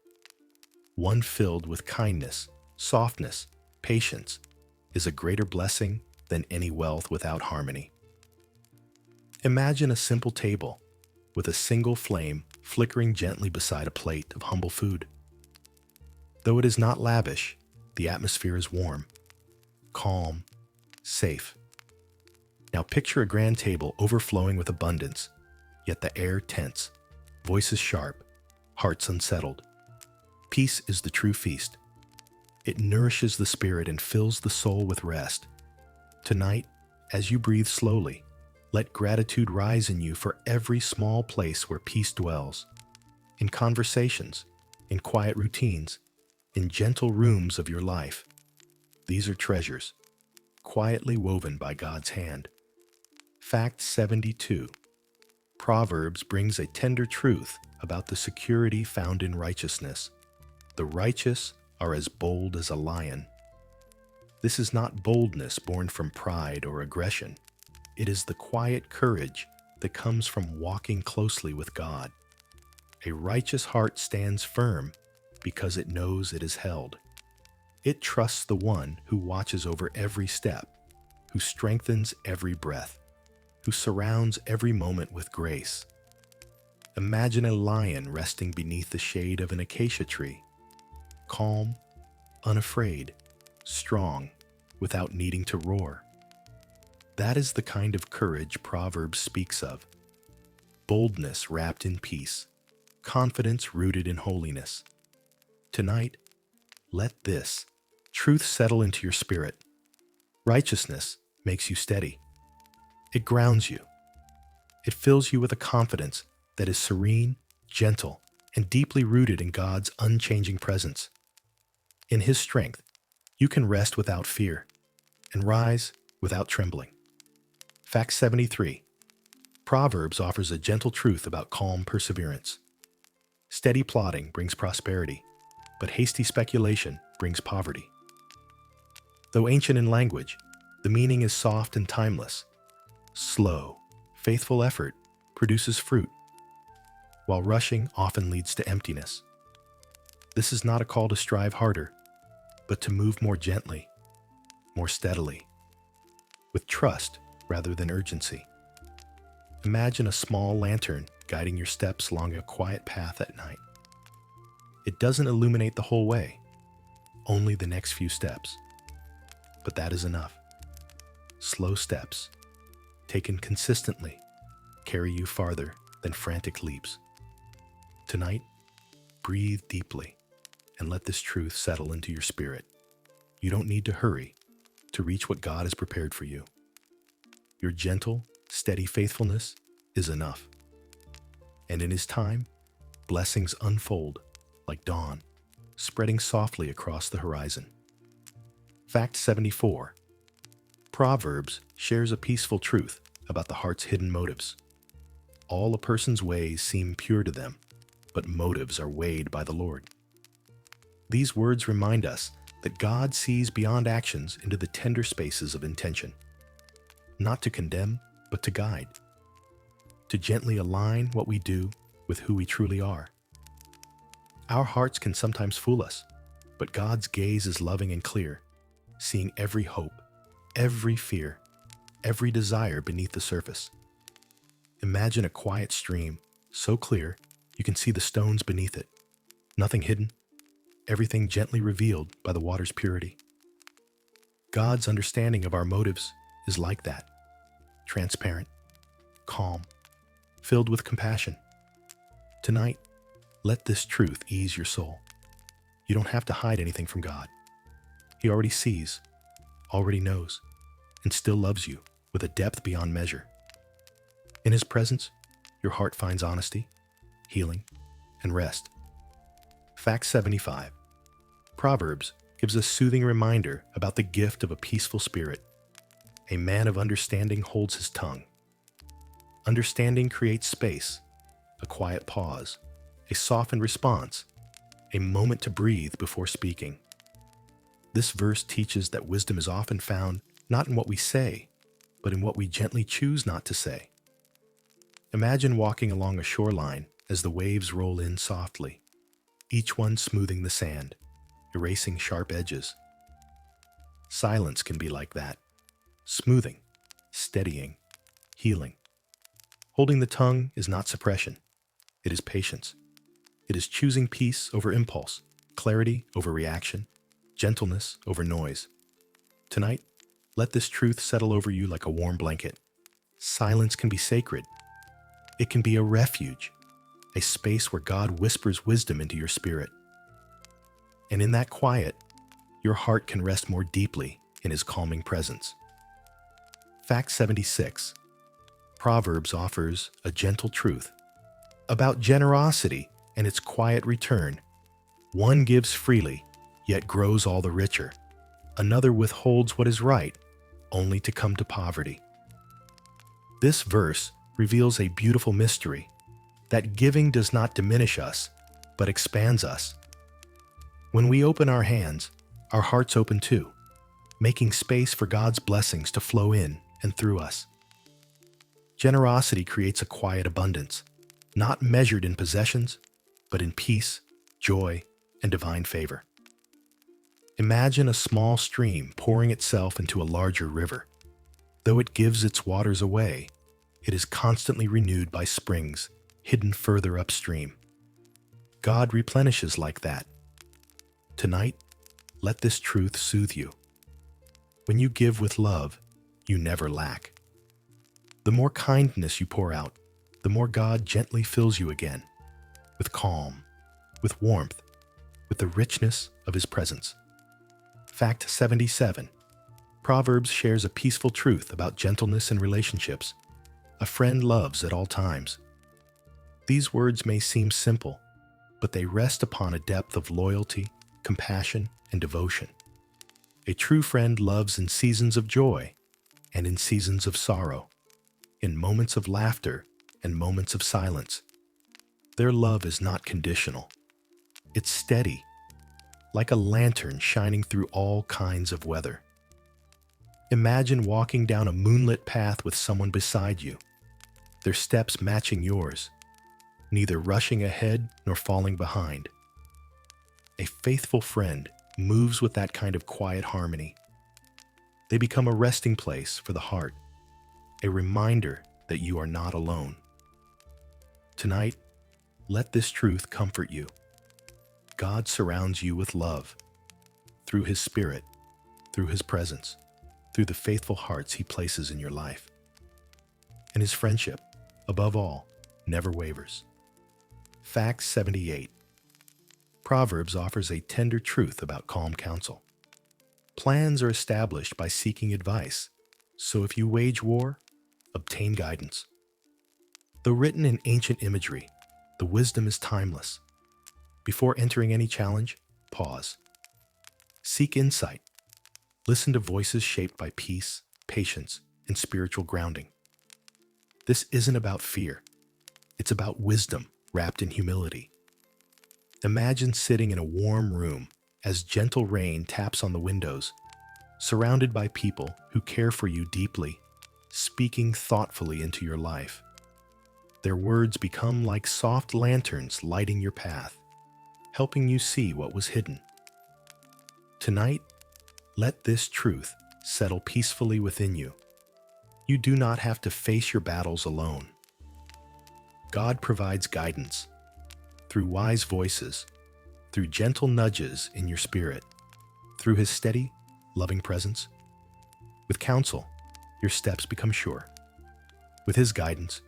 one filled with kindness, softness, patience, is a greater blessing than any wealth without harmony. Imagine a simple table with a single flame flickering gently beside a plate of humble food. Though it is not lavish, the atmosphere is warm, calm, safe. Now picture a grand table overflowing with abundance, yet the air tense, voices sharp, hearts unsettled. Peace is the true feast. It nourishes the spirit and fills the soul with rest. Tonight, as you breathe slowly, let gratitude rise in you for every small place where peace dwells. In conversations, in quiet routines, in gentle rooms of your life. These are treasures, quietly woven by God's hand. Fact 72. Proverbs brings a tender truth about the security found in righteousness. The righteous are as bold as a lion. This is not boldness born from pride or aggression. It is the quiet courage that comes from walking closely with God. A righteous heart stands firm because it knows it is held. It trusts the one who watches over every step, who strengthens every breath, who surrounds every moment with grace. Imagine a lion resting beneath the shade of an acacia tree, calm, unafraid, strong, without needing to roar. That is the kind of courage Proverbs speaks of. Boldness wrapped in peace, confidence rooted in holiness. Tonight, let this truth settle into your spirit. Righteousness makes you steady. It grounds you. It fills you with a confidence that is serene, gentle, and deeply rooted in God's unchanging presence. In His strength, you can rest without fear and rise without trembling. Fact 73. Proverbs offers a gentle truth about calm perseverance. Steady plodding brings prosperity, but hasty speculation brings poverty. Though ancient in language, the meaning is soft and timeless. Slow, faithful effort produces fruit, while rushing often leads to emptiness. This is not a call to strive harder, but to move more gently, more steadily, with trust rather than urgency. Imagine a small lantern guiding your steps along a quiet path at night. It doesn't illuminate the whole way, only the next few steps. But that is enough. Slow steps, taken consistently, carry you farther than frantic leaps. Tonight, breathe deeply and let this truth settle into your spirit. You don't need to hurry to reach what God has prepared for you. Your gentle, steady faithfulness is enough. And in His time, blessings unfold like dawn, spreading softly across the horizon. Fact 74. Proverbs shares a peaceful truth about the heart's hidden motives. All a person's ways seem pure to them, but motives are weighed by the Lord. These words remind us that God sees beyond actions into the tender spaces of intention, not to condemn, but to guide, to gently align what we do with who we truly are. Our hearts can sometimes fool us, but God's gaze is loving and clear, seeing every hope, every fear, every desire beneath the surface. Imagine a quiet stream, so clear you can see the stones beneath it. Nothing hidden, everything gently revealed by the water's purity. God's understanding of our motives is like that, transparent, calm, filled with compassion. Tonight, let this truth ease your soul. You don't have to hide anything from God. He already sees, already knows, and still loves you with a depth beyond measure. In His presence, your heart finds honesty, healing, and rest. Fact 75. Proverbs gives a soothing reminder about the gift of a peaceful spirit. A man of understanding holds his tongue. Understanding creates space, a quiet pause, a softened response, a moment to breathe before speaking. This verse teaches that wisdom is often found not in what we say, but in what we gently choose not to say. Imagine walking along a shoreline as the waves roll in softly, each one smoothing the sand, erasing sharp edges. Silence can be like that, smoothing, steadying, healing. Holding the tongue is not suppression. It is patience. It is choosing peace over impulse, clarity over reaction, gentleness over noise. Tonight, let this truth settle over you like a warm blanket. Silence can be sacred. It can be a refuge, a space where God whispers wisdom into your spirit. And in that quiet, your heart can rest more deeply in his calming presence. Fact 76. Proverbs offers a gentle truth about generosity and its quiet return. One gives freely, yet grows all the richer. Another withholds what is right, only to come to poverty. This verse reveals a beautiful mystery, that giving does not diminish us, but expands us. When we open our hands, our hearts open too, making space for God's blessings to flow in and through us. Generosity creates a quiet abundance, not measured in possessions, but in peace, joy, and divine favor. Imagine a small stream pouring itself into a larger river. Though it gives its waters away, it is constantly renewed by springs hidden further upstream. God replenishes like that. Tonight, let this truth soothe you. When you give with love, you never lack. The more kindness you pour out, the more God gently fills you again, with calm, with warmth, with the richness of his presence. Fact 77. Proverbs shares a peaceful truth about gentleness in relationships. A friend loves at all times. These words may seem simple, but they rest upon a depth of loyalty, compassion, and devotion. A true friend loves in seasons of joy and in seasons of sorrow, in moments of laughter and moments of silence. Their love is not conditional. It's steady, like a lantern shining through all kinds of weather. Imagine walking down a moonlit path with someone beside you, their steps matching yours, neither rushing ahead nor falling behind. A faithful friend moves with that kind of quiet harmony. They become a resting place for the heart, a reminder that you are not alone. Tonight, let this truth comfort you. God surrounds you with love, through his Spirit, through his presence, through the faithful hearts he places in your life. And his friendship, above all, never wavers. Fact 78. Proverbs offers a tender truth about calm counsel. Plans are established by seeking advice, so if you wage war, obtain guidance. Though written in ancient imagery, the wisdom is timeless. Before entering any challenge, pause. Seek insight. Listen to voices shaped by peace, patience, and spiritual grounding. This isn't about fear. It's about wisdom wrapped in humility. Imagine sitting in a warm room as gentle rain taps on the windows, surrounded by people who care for you deeply, speaking thoughtfully into your life. Their words become like soft lanterns lighting your path, helping you see what was hidden. Tonight, let this truth settle peacefully within you. You do not have to face your battles alone. God provides guidance through wise voices, through gentle nudges in your spirit, through his steady, loving presence. With counsel, your steps become sure. With his guidance,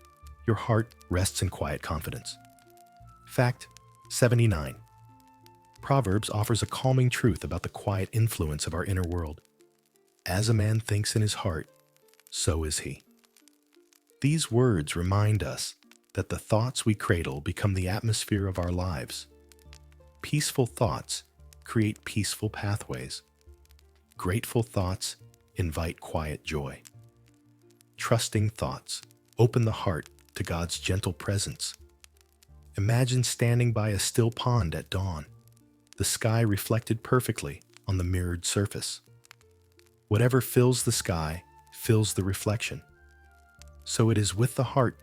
your heart rests in quiet confidence. Fact 79. Proverbs offers a calming truth about the quiet influence of our inner world. As a man thinks in his heart, so is he. These words remind us that the thoughts we cradle become the atmosphere of our lives. Peaceful thoughts create peaceful pathways. Grateful thoughts invite quiet joy. Trusting thoughts open the heart to God's gentle presence. Imagine standing by a still pond at dawn, the sky reflected perfectly on the mirrored surface. Whatever fills the sky fills the reflection. So it is with the heart.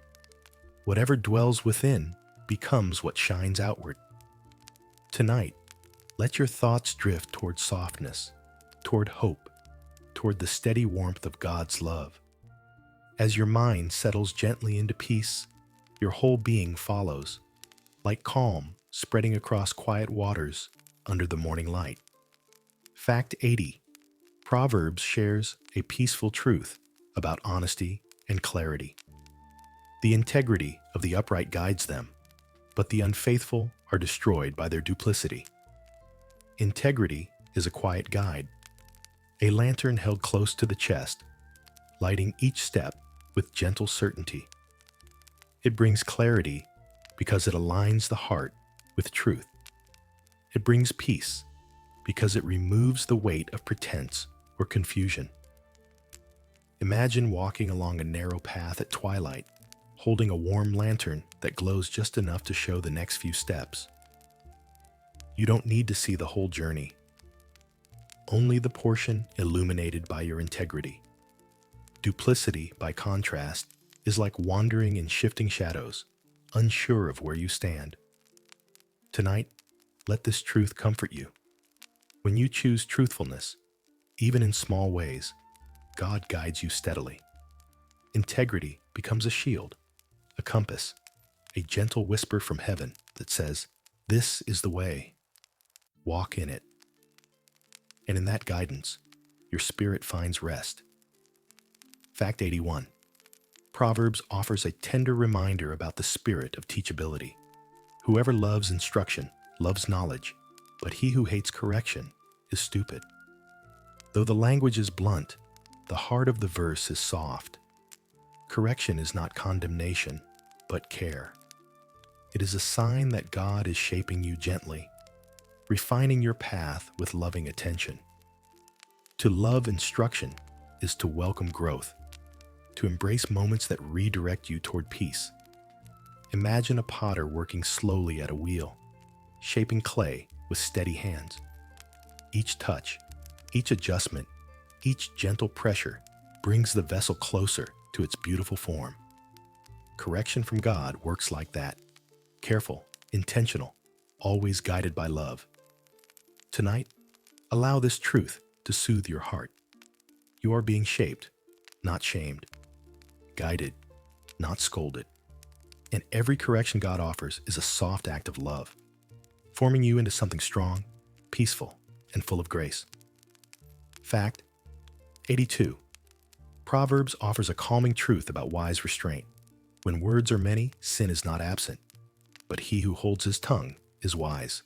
Whatever dwells within becomes what shines outward. Tonight, let your thoughts drift toward softness, toward hope, toward the steady warmth of God's love. As your mind settles gently into peace, your whole being follows, like calm spreading across quiet waters under the morning light. Fact 80. Proverbs shares a peaceful truth about honesty and clarity. The integrity of the upright guides them, but the unfaithful are destroyed by their duplicity. Integrity is a quiet guide, a lantern held close to the chest, lighting each step with gentle certainty. It brings clarity because it aligns the heart with truth. It brings peace because it removes the weight of pretense or confusion. Imagine walking along a narrow path at twilight, holding a warm lantern that glows just enough to show the next few steps. You don't need to see the whole journey, only the portion illuminated by your integrity. Duplicity, by contrast, is like wandering in shifting shadows, unsure of where you stand. Tonight, let this truth comfort you. When you choose truthfulness, even in small ways, God guides you steadily. Integrity becomes a shield, a compass, a gentle whisper from heaven that says, "This is the way. Walk in it." And in that guidance, your spirit finds rest. Fact 81. Proverbs offers a tender reminder about the spirit of teachability. Whoever loves instruction loves knowledge, but he who hates correction is stupid. Though the language is blunt, the heart of the verse is soft. Correction is not condemnation, but care. It is a sign that God is shaping you gently, refining your path with loving attention. To love instruction is to welcome growth, to embrace moments that redirect you toward peace. Imagine a potter working slowly at a wheel, shaping clay with steady hands. Each touch, each adjustment, each gentle pressure brings the vessel closer to its beautiful form. Correction from God works like that. Careful, intentional, always guided by love. Tonight, allow this truth to soothe your heart. You are being shaped, not shamed. Guided, not scolded. And every correction God offers is a soft act of love, forming you into something strong, peaceful, and full of grace. Fact 82. Proverbs offers a calming truth about wise restraint. When words are many, sin is not absent, but he who holds his tongue is wise.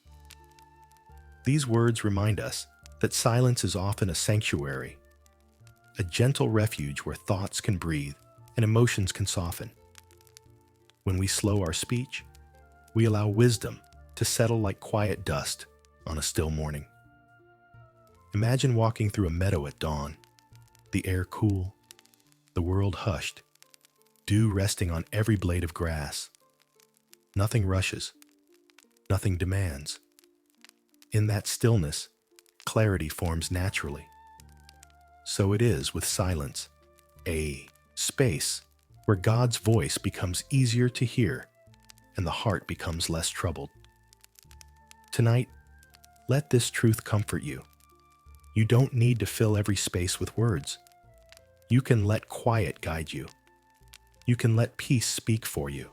These words remind us that silence is often a sanctuary, a gentle refuge where thoughts can breathe and emotions can soften. When we slow our speech, we allow wisdom to settle like quiet dust on a still morning. Imagine walking through a meadow at dawn, the air cool, the world hushed, dew resting on every blade of grass. Nothing rushes, nothing demands. In that stillness, clarity forms naturally. So it is with silence, a space where God's voice becomes easier to hear and the heart becomes less troubled. Tonight, let this truth comfort you. You don't need to fill every space with words. You can let quiet guide you. You can let peace speak for you.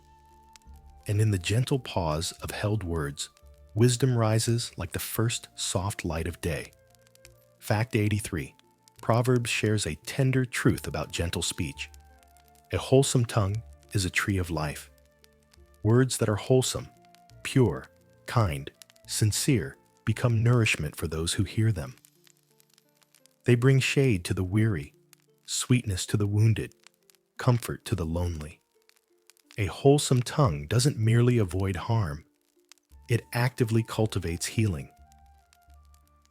And in the gentle pause of held words, wisdom rises like the first soft light of day. Fact 83. Proverbs shares a tender truth about gentle speech. A wholesome tongue is a tree of life. Words that are wholesome, pure, kind, sincere become nourishment for those who hear them. They bring shade to the weary, sweetness to the wounded, comfort to the lonely. A wholesome tongue doesn't merely avoid harm, it actively cultivates healing.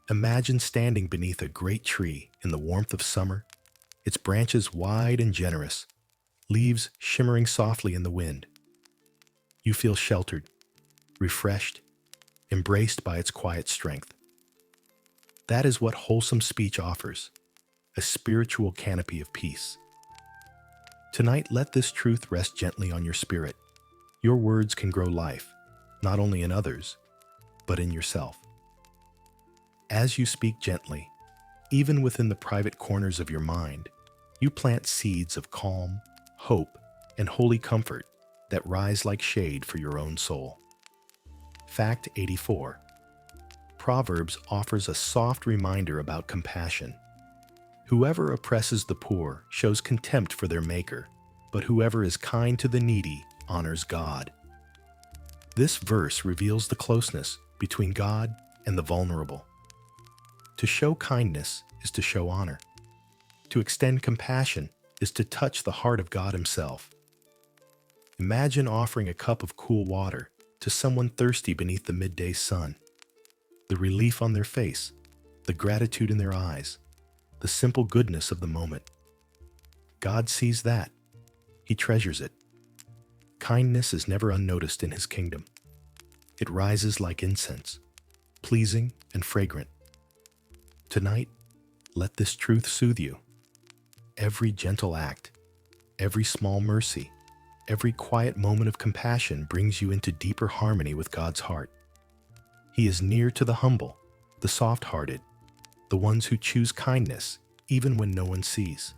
Imagine standing beneath a great tree in the warmth of summer, its branches wide and generous, leaves shimmering softly in the wind. You feel sheltered, refreshed, embraced by its quiet strength. That is what wholesome speech offers, a spiritual canopy of peace. Tonight, let this truth rest gently on your spirit. Your words can grow life, not only in others, but in yourself. As you speak gently, even within the private corners of your mind, you plant seeds of calm, hope, and holy comfort that rise like shade for your own soul. Fact 84. Proverbs offers a soft reminder about compassion. Whoever oppresses the poor shows contempt for their maker, but whoever is kind to the needy honors God. This verse reveals the closeness between God and the vulnerable. To show kindness is to show honor. To extend compassion is to touch the heart of God Himself. Imagine offering a cup of cool water to someone thirsty beneath the midday sun. The relief on their face, the gratitude in their eyes, the simple goodness of the moment. God sees that. He treasures it. Kindness is never unnoticed in His kingdom. It rises like incense, pleasing and fragrant. Tonight, let this truth soothe you. Every gentle act, every small mercy, every quiet moment of compassion brings you into deeper harmony with God's heart. He is near to the humble, the soft-hearted, the ones who choose kindness even when no one sees.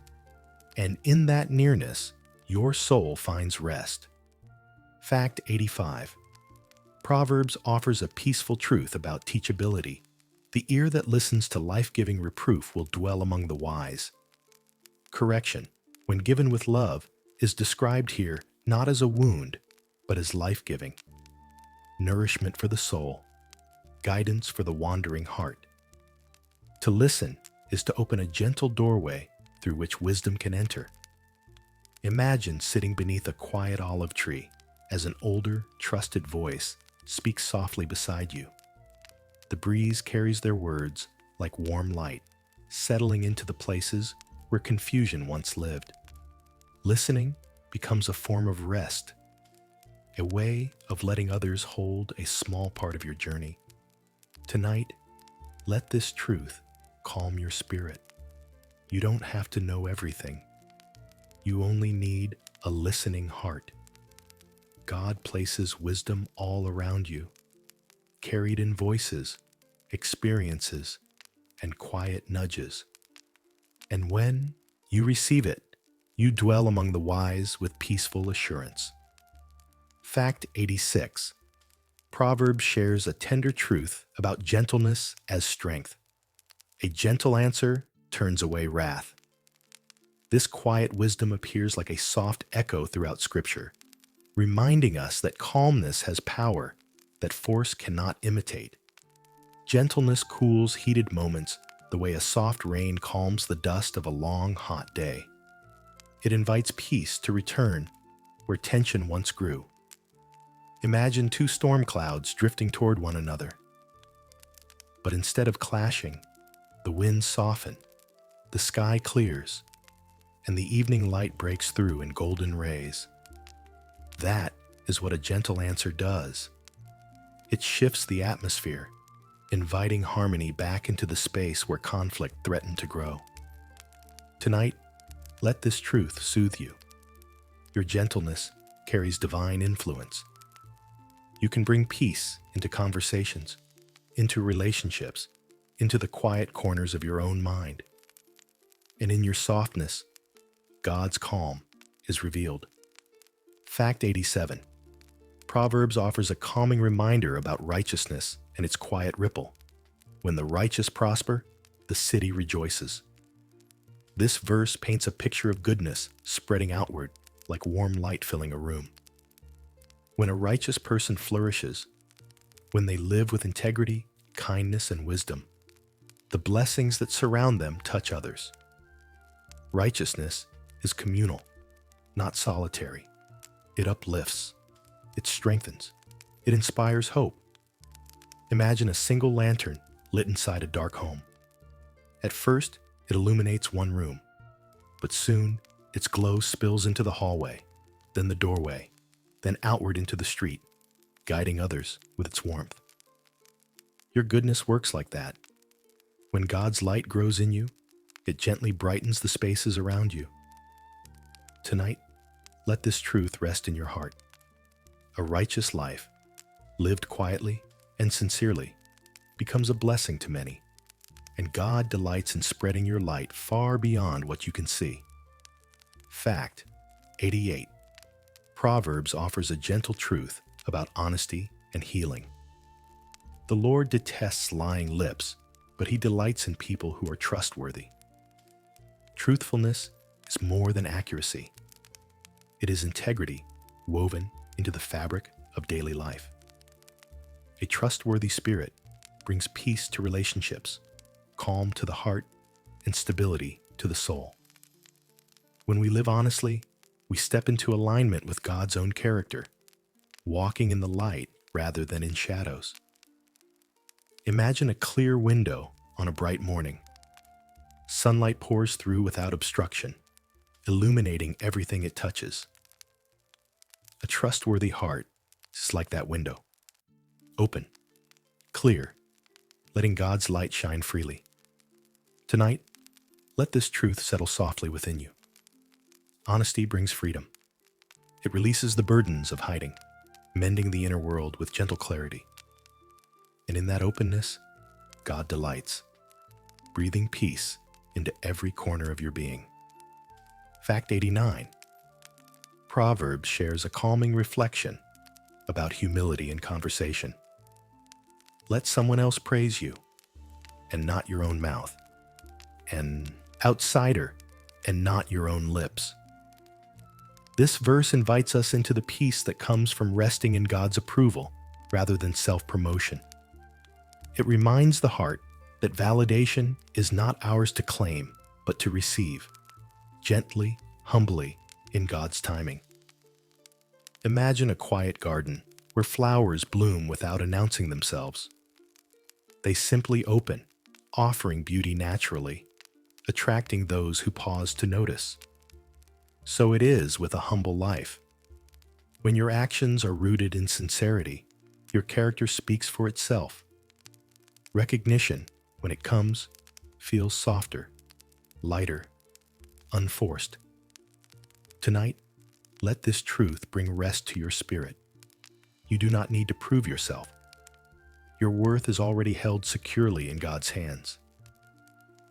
And in that nearness, your soul finds rest. Fact 85. Proverbs offers a peaceful truth about teachability. The ear that listens to life-giving reproof will dwell among the wise. Correction, when given with love, is described here not as a wound, but as life-giving. Nourishment for the soul, guidance for the wandering heart. To listen is to open a gentle doorway through which wisdom can enter. Imagine sitting beneath a quiet olive tree as an older, trusted voice speaks softly beside you. The breeze carries their words like warm light, settling into the places where confusion once lived. Listening becomes a form of rest, a way of letting others hold a small part of your journey. Tonight, let this truth calm your spirit. You don't have to know everything. You only need a listening heart. God places wisdom all around you, carried in voices, experiences, and quiet nudges. And when you receive it, you dwell among the wise with peaceful assurance. Fact 86. Proverbs shares a tender truth about gentleness as strength. A gentle answer turns away wrath. This quiet wisdom appears like a soft echo throughout Scripture, reminding us that calmness has power that force cannot imitate. Gentleness cools heated moments the way a soft rain calms the dust of a long, hot day. It invites peace to return where tension once grew. Imagine two storm clouds drifting toward one another. But instead of clashing, the winds soften, the sky clears, and the evening light breaks through in golden rays. That is what a gentle answer does. It shifts the atmosphere, inviting harmony back into the space where conflict threatened to grow. Tonight, let this truth soothe you. Your gentleness carries divine influence. You can bring peace into conversations, into relationships, into the quiet corners of your own mind. And in your softness, God's calm is revealed. Fact 87. Proverbs offers a calming reminder about righteousness and its quiet ripple. When the righteous prosper, the city rejoices. This verse paints a picture of goodness spreading outward like warm light filling a room. When a righteous person flourishes, when they live with integrity, kindness, and wisdom, the blessings that surround them touch others. Righteousness is communal, not solitary. It uplifts. It strengthens. It inspires hope. Imagine a single lantern lit inside a dark home. At first, it illuminates one room, but soon its glow spills into the hallway, then the doorway, then outward into the street, guiding others with its warmth. Your goodness works like that. When God's light grows in you, it gently brightens the spaces around you. Tonight, let this truth rest in your heart. A righteous life, lived quietly and sincerely, becomes a blessing to many, and God delights in spreading your light far beyond what you can see. Fact 88. Proverbs offers a gentle truth about honesty and healing. The Lord detests lying lips, but He delights in people who are trustworthy. Truthfulness is more than accuracy. It is integrity woven into the fabric of daily life. A trustworthy spirit brings peace to relationships, calm to the heart, and stability to the soul. When we live honestly, we step into alignment with God's own character, walking in the light rather than in shadows. Imagine a clear window on a bright morning. Sunlight pours through without obstruction, illuminating everything it touches. A trustworthy heart is like that window, open, clear, letting God's light shine freely. Tonight, let this truth settle softly within you. Honesty brings freedom. It releases the burdens of hiding, mending the inner world with gentle clarity. And in that openness, God delights, breathing peace into every corner of your being. Fact 89. Proverbs shares a calming reflection about humility in conversation. Let someone else praise you, and not your own mouth. An outsider, and not your own lips. This verse invites us into the peace that comes from resting in God's approval rather than self-promotion. It reminds the heart that validation is not ours to claim, but to receive, gently, humbly, in God's timing. Imagine a quiet garden where flowers bloom without announcing themselves. They simply open, offering beauty naturally, attracting those who pause to notice. So it is with a humble life. When your actions are rooted in sincerity, your character speaks for itself. Recognition, when it comes, feels softer, lighter, unforced. Tonight, let this truth bring rest to your spirit. You do not need to prove yourself. Your worth is already held securely in God's hands.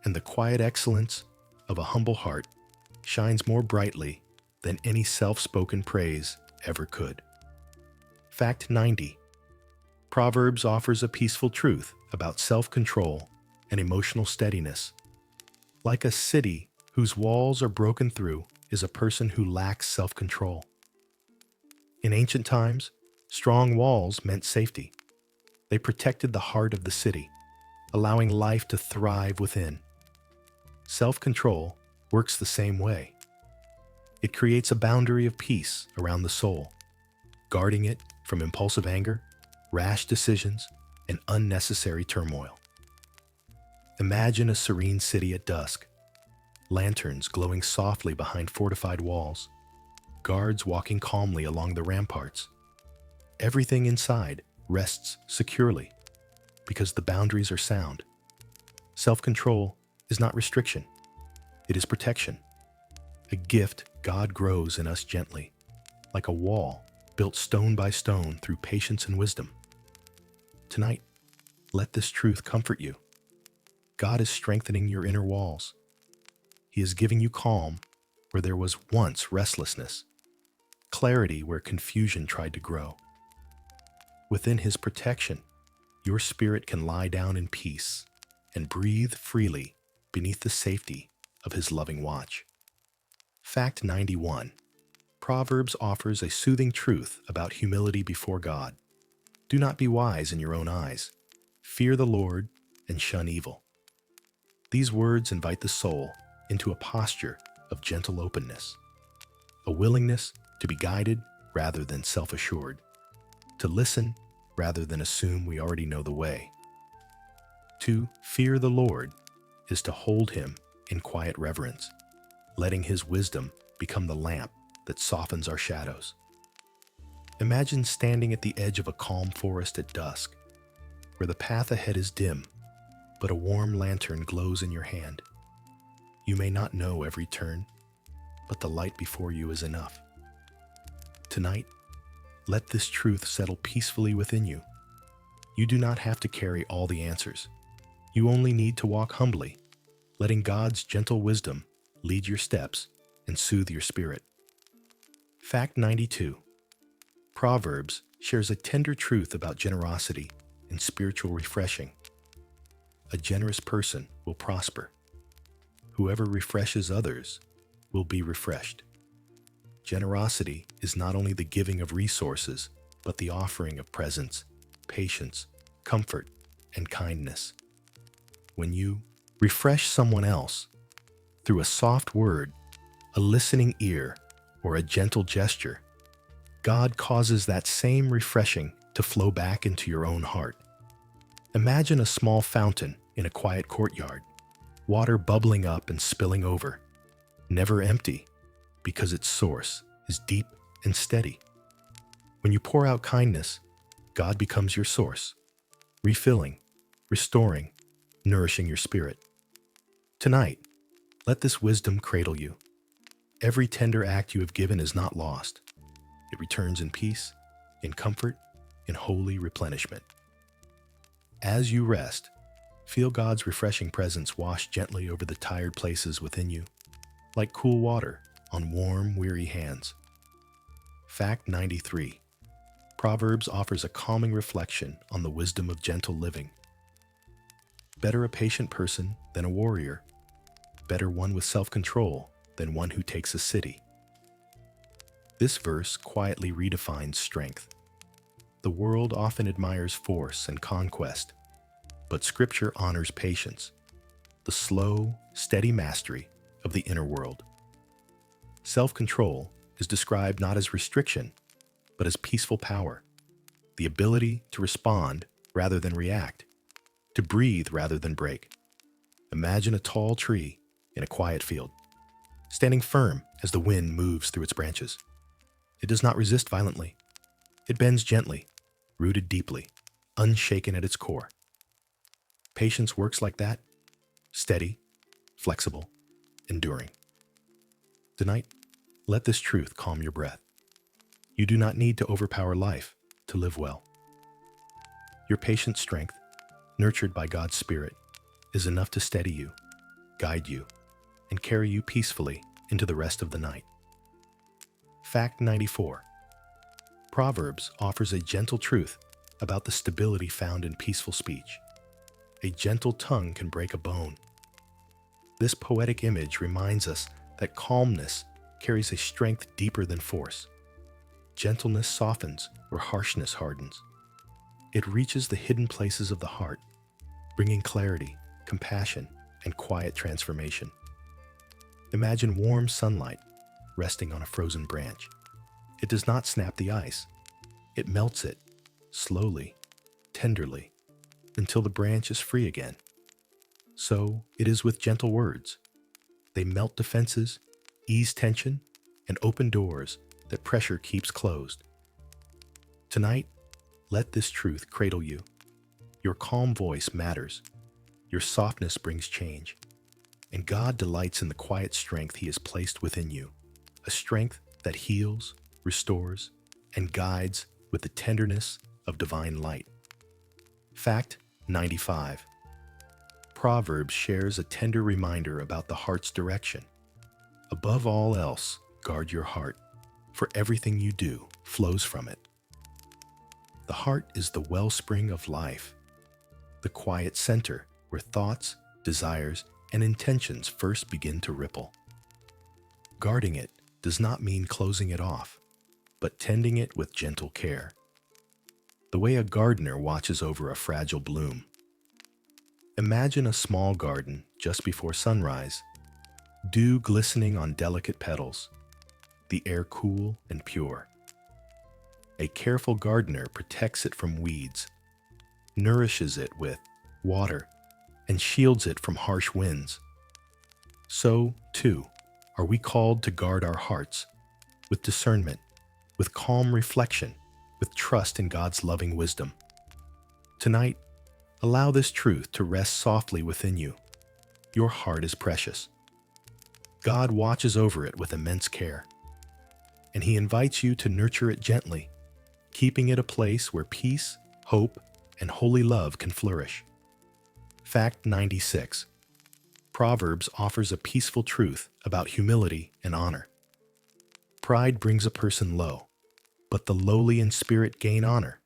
And the quiet excellence of a humble heart shines more brightly than any self-spoken praise ever could. Fact 90. Proverbs offers a peaceful truth about self-control and emotional steadiness. Like a city whose walls are broken through is a person who lacks self-control. In ancient times, strong walls meant safety. They protected the heart of the city, allowing life to thrive within. Self-control works the same way. It creates a boundary of peace around the soul, guarding it from impulsive anger, rash decisions, and unnecessary turmoil. Imagine a serene city at dusk, lanterns glowing softly behind fortified walls, guards walking calmly along the ramparts. Everything inside rests securely because the boundaries are sound. Self-control is not restriction. It is protection. A gift God grows in us gently, like a wall built stone by stone through patience and wisdom. Tonight, let this truth comfort you. God is strengthening your inner walls. He is giving you calm where there was once restlessness, clarity where confusion tried to grow. Within His protection, your spirit can lie down in peace and breathe freely beneath the safety of His loving watch. Fact 91. Proverbs offers a soothing truth about humility before God. Do not be wise in your own eyes. Fear the Lord and shun evil. These words invite the soul into a posture of gentle openness, a willingness to be guided rather than self-assured, to listen rather than assume we already know the way. To fear the Lord is to hold Him in quiet reverence, letting His wisdom become the lamp that softens our shadows. Imagine standing at the edge of a calm forest at dusk, where the path ahead is dim, but a warm lantern glows in your hand. You may not know every turn, but the light before you is enough. Tonight, let this truth settle peacefully within you. You do not have to carry all the answers. You only need to walk humbly, letting God's gentle wisdom lead your steps and soothe your spirit. Fact 92. Proverbs shares a tender truth about generosity and spiritual refreshing. A generous person will prosper. Whoever refreshes others will be refreshed. Generosity is not only the giving of resources, but the offering of presence, patience, comfort, and kindness. When you Refresh someone else through a soft word, a listening ear, or a gentle gesture. God causes that same refreshing to flow back into your own heart. Imagine a small fountain in a quiet courtyard, water bubbling up and spilling over, never empty, because its source is deep and steady. When you pour out kindness, God becomes your source, refilling, restoring, nourishing your spirit. Tonight, let this wisdom cradle you. Every tender act you have given is not lost. It returns in peace, in comfort, in holy replenishment. As you rest, feel God's refreshing presence wash gently over the tired places within you, like cool water on warm, weary hands. Fact 93. Proverbs offers a calming reflection on the wisdom of gentle living. Better a patient person than a warrior. Better one with self-control than one who takes a city. This verse quietly redefines strength. The world often admires force and conquest, but Scripture honors patience, the slow, steady mastery of the inner world. Self-control is described not as restriction, but as peaceful power, the ability to respond rather than react, to breathe rather than break. Imagine a tall tree in a quiet field, standing firm as the wind moves through its branches. It does not resist violently. It bends gently, rooted deeply, unshaken at its core. Patience works like that, steady, flexible, enduring. Tonight, let this truth calm your breath. You do not need to overpower life to live well. Your patient strength, nurtured by God's Spirit, is enough to steady you, guide you, and carry you peacefully into the rest of the night. Fact 94. Proverbs offers a gentle truth about the stability found in peaceful speech. A gentle tongue can break a bone. This poetic image reminds us that calmness carries a strength deeper than force. Gentleness softens where harshness hardens. It reaches the hidden places of the heart, bringing clarity, compassion, and quiet transformation. Imagine warm sunlight resting on a frozen branch. It does not snap the ice. It melts it, slowly, tenderly, until the branch is free again. So it is with gentle words. They melt defenses, ease tension, and open doors that pressure keeps closed. Tonight, let this truth cradle you. Your calm voice matters. Your softness brings change. And God delights in the quiet strength He has placed within you, a strength that heals, restores, and guides with the tenderness of divine light. Fact 95. Proverbs shares a tender reminder about the heart's direction. Above all else, guard your heart, for everything you do flows from it. The heart is the wellspring of life, the quiet center where thoughts, desires, and intentions first begin to ripple. Guarding it does not mean closing it off, but tending it with gentle care, the way a gardener watches over a fragile bloom. Imagine a small garden just before sunrise, dew glistening on delicate petals, the air cool and pure. A careful gardener protects it from weeds, nourishes it with water, and shields it from harsh winds. So, too, are we called to guard our hearts with discernment, with calm reflection, with trust in God's loving wisdom. Tonight, allow this truth to rest softly within you. Your heart is precious. God watches over it with immense care, and He invites you to nurture it gently, keeping it a place where peace, hope, and holy love can flourish. Fact 96. Proverbs offers a peaceful truth about humility and honor. Pride brings a person low, but the lowly in spirit gain honor.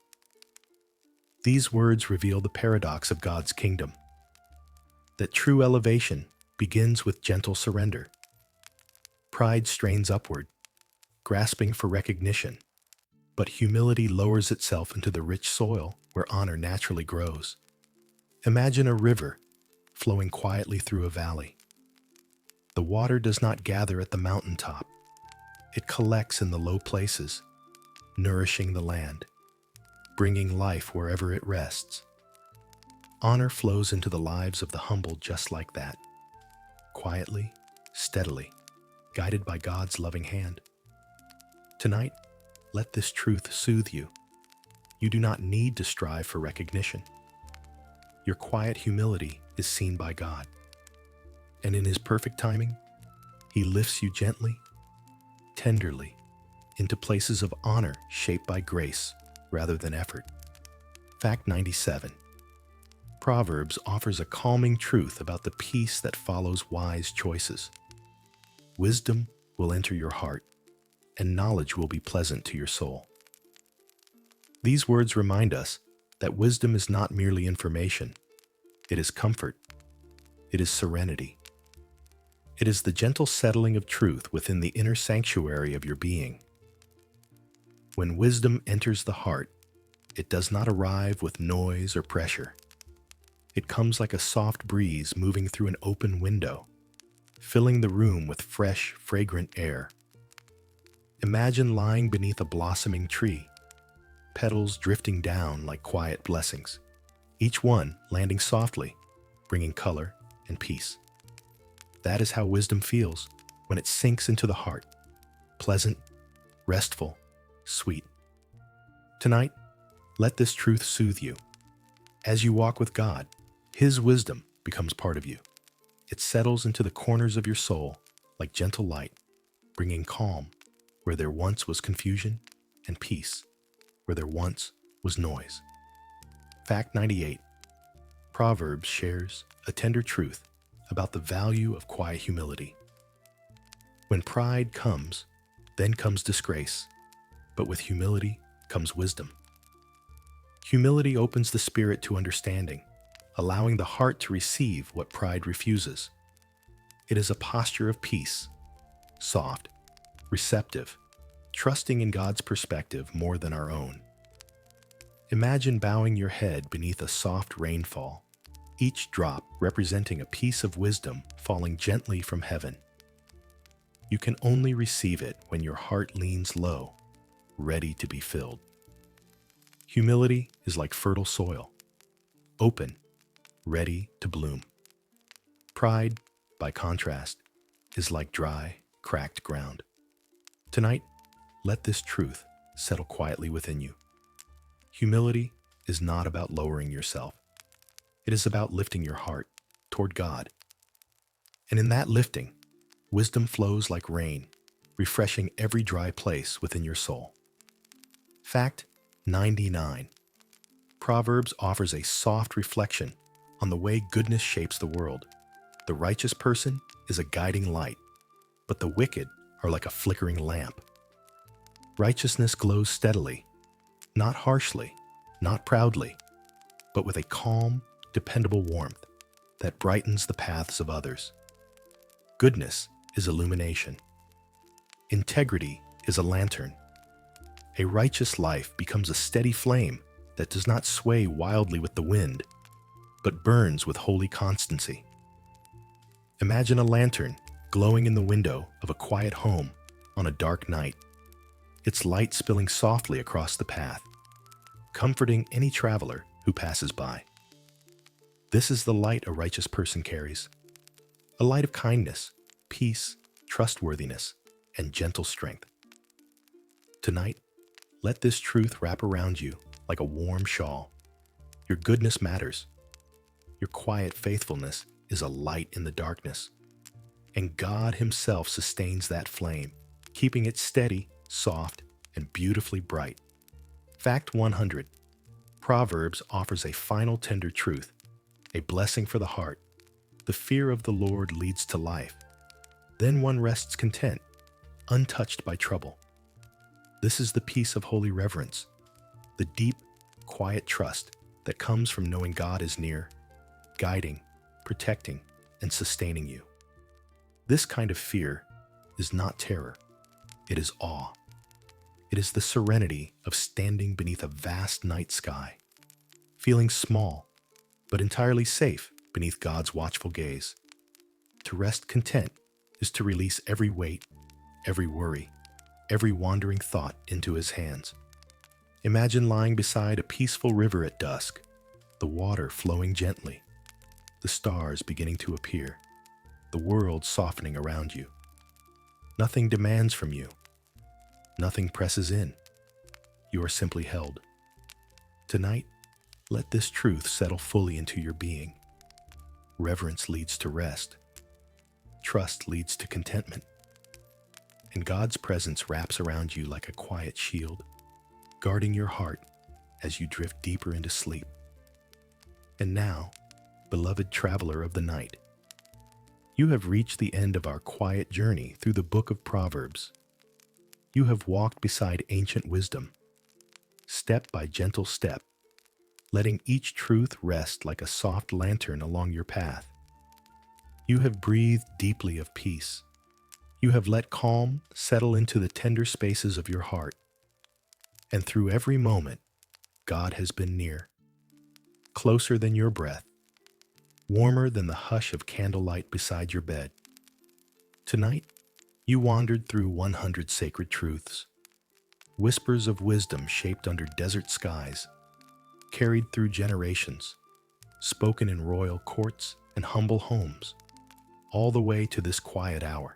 These words reveal the paradox of God's kingdom, that true elevation begins with gentle surrender. Pride strains upward, grasping for recognition, but humility lowers itself into the rich soil where honor naturally grows. Imagine a river flowing quietly through a valley. The water does not gather at the mountaintop. It collects in the low places, nourishing the land, bringing life wherever it rests. Honor flows into the lives of the humble just like that, quietly, steadily, guided by God's loving hand. Tonight, let this truth soothe you. You do not need to strive for recognition. Your quiet humility is seen by God. And in His perfect timing, He lifts you gently, tenderly, into places of honor shaped by grace rather than effort. Fact 97. Proverbs offers a calming truth about the peace that follows wise choices. Wisdom will enter your heart, and knowledge will be pleasant to your soul. These words remind us that wisdom is not merely information. It is comfort. It is serenity. It is the gentle settling of truth within the inner sanctuary of your being. When wisdom enters the heart, it does not arrive with noise or pressure. It comes like a soft breeze moving through an open window, filling the room with fresh, fragrant air. Imagine lying beneath a blossoming tree, petals drifting down like quiet blessings, each one landing softly, bringing color and peace. That is how wisdom feels when it sinks into the heart, pleasant, restful, sweet. Tonight, let this truth soothe you. As you walk with God, His wisdom becomes part of you. It settles into the corners of your soul like gentle light, bringing calm where there once was confusion and peace where there once was noise. Fact 98. Proverbs shares a tender truth about the value of quiet humility. When pride comes, then comes disgrace, but with humility comes wisdom. Humility opens the spirit to understanding, allowing the heart to receive what pride refuses. It is a posture of peace, soft, receptive, trusting in God's perspective more than our own. Imagine bowing your head beneath a soft rainfall, each drop representing a piece of wisdom falling gently from heaven. You can only receive it when your heart leans low, ready to be filled. Humility is like fertile soil, open, ready to bloom. Pride, by contrast, is like dry, cracked ground. Tonight, let this truth settle quietly within you. Humility is not about lowering yourself. It is about lifting your heart toward God. And in that lifting, wisdom flows like rain, refreshing every dry place within your soul. Fact 99. Proverbs offers a soft reflection on the way goodness shapes the world. The righteous person is a guiding light, but the wicked are like a flickering lamp. Righteousness glows steadily, not harshly, not proudly, but with a calm, dependable warmth that brightens the paths of others. Goodness is illumination. Integrity is a lantern. A righteous life becomes a steady flame that does not sway wildly with the wind, but burns with holy constancy. Imagine a lantern glowing in the window of a quiet home on a dark night, its light spilling softly across the path, comforting any traveler who passes by. This is the light a righteous person carries, a light of kindness, peace, trustworthiness, and gentle strength. Tonight, let this truth wrap around you like a warm shawl. Your goodness matters. Your quiet faithfulness is a light in the darkness. And God Himself sustains that flame, keeping it steady, soft, and beautifully bright. Fact 100. Proverbs offers a final tender truth, a blessing for the heart. The fear of the Lord leads to life. Then one rests content, untouched by trouble. This is the peace of holy reverence, the deep, quiet trust that comes from knowing God is near, guiding, protecting, and sustaining you. This kind of fear is not terror. It is awe. It is the serenity of standing beneath a vast night sky, feeling small, but entirely safe beneath God's watchful gaze. To rest content is to release every weight, every worry, every wandering thought into His hands. Imagine lying beside a peaceful river at dusk, the water flowing gently, the stars beginning to appear, the world softening around you. Nothing demands from you. Nothing presses in. You are simply held. Tonight, let this truth settle fully into your being. Reverence leads to rest. Trust leads to contentment. And God's presence wraps around you like a quiet shield, guarding your heart as you drift deeper into sleep. And now, beloved traveler of the night, you have reached the end of our quiet journey through the book of Proverbs. You have walked beside ancient wisdom, step by gentle step, letting each truth rest like a soft lantern along your path. You have breathed deeply of peace. You have let calm settle into the tender spaces of your heart. And through every moment, God has been near, closer than your breath, warmer than the hush of candlelight beside your bed. Tonight, you wandered through 100 sacred truths, whispers of wisdom shaped under desert skies, carried through generations, spoken in royal courts and humble homes, all the way to this quiet hour.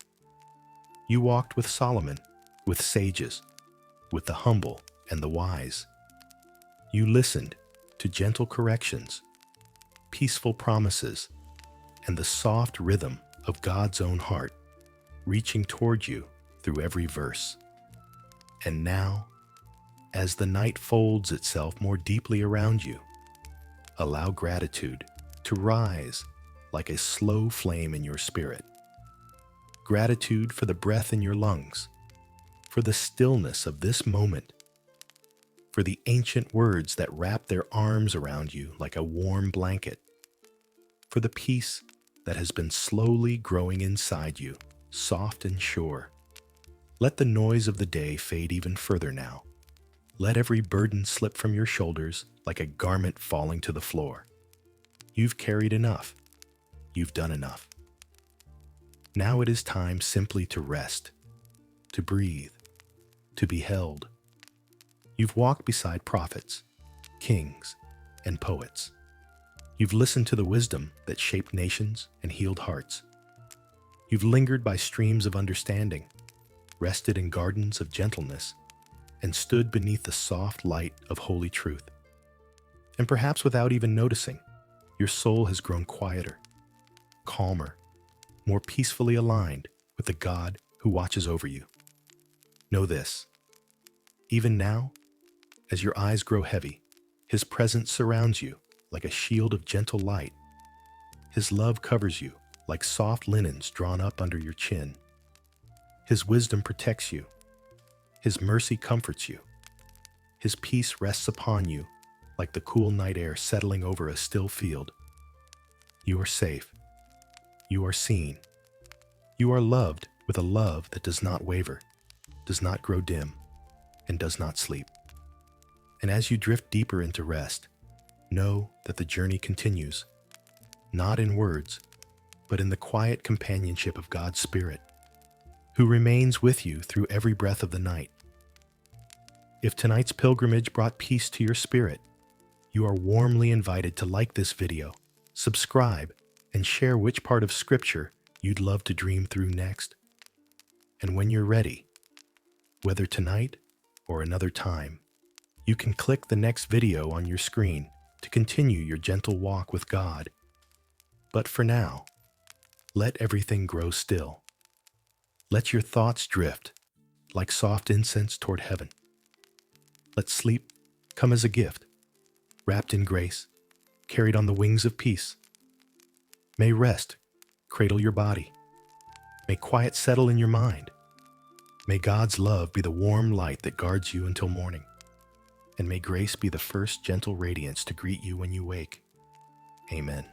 You walked with Solomon, with sages, with the humble and the wise. You listened to gentle corrections, peaceful promises, and the soft rhythm of God's own heart, reaching toward you through every verse. And now, as the night folds itself more deeply around you, allow gratitude to rise like a slow flame in your spirit. Gratitude for the breath in your lungs, for the stillness of this moment, for the ancient words that wrap their arms around you like a warm blanket, for the peace that has been slowly growing inside you, soft and sure. Let the noise of the day fade even further now. Let every burden slip from your shoulders like a garment falling to the floor. You've carried enough. You've done enough. Now it is time simply to rest, to breathe, to be held. You've walked beside prophets, kings, and poets. You've listened to the wisdom that shaped nations and healed hearts. You've lingered by streams of understanding, rested in gardens of gentleness, and stood beneath the soft light of holy truth. And perhaps without even noticing, your soul has grown quieter, calmer, more peacefully aligned with the God who watches over you. Know this: even now, as your eyes grow heavy, His presence surrounds you like a shield of gentle light. His love covers you like soft linens drawn up under your chin. His wisdom protects you. His mercy comforts you. His peace rests upon you like the cool night air settling over a still field. You are safe. You are seen. You are loved with a love that does not waver, does not grow dim, and does not sleep. And as you drift deeper into rest, know that the journey continues, not in words, but in the quiet companionship of God's Spirit, who remains with you through every breath of the night. If tonight's pilgrimage brought peace to your spirit, you are warmly invited to like this video, subscribe, and share which part of Scripture you'd love to dream through next. And when you're ready, whether tonight or another time, you can click the next video on your screen to continue your gentle walk with God. But for now, let everything grow still. Let your thoughts drift like soft incense toward heaven. Let sleep come as a gift, wrapped in grace, carried on the wings of peace. May rest cradle your body. May quiet settle in your mind. May God's love be the warm light that guards you until morning. And may grace be the first gentle radiance to greet you when you wake. Amen.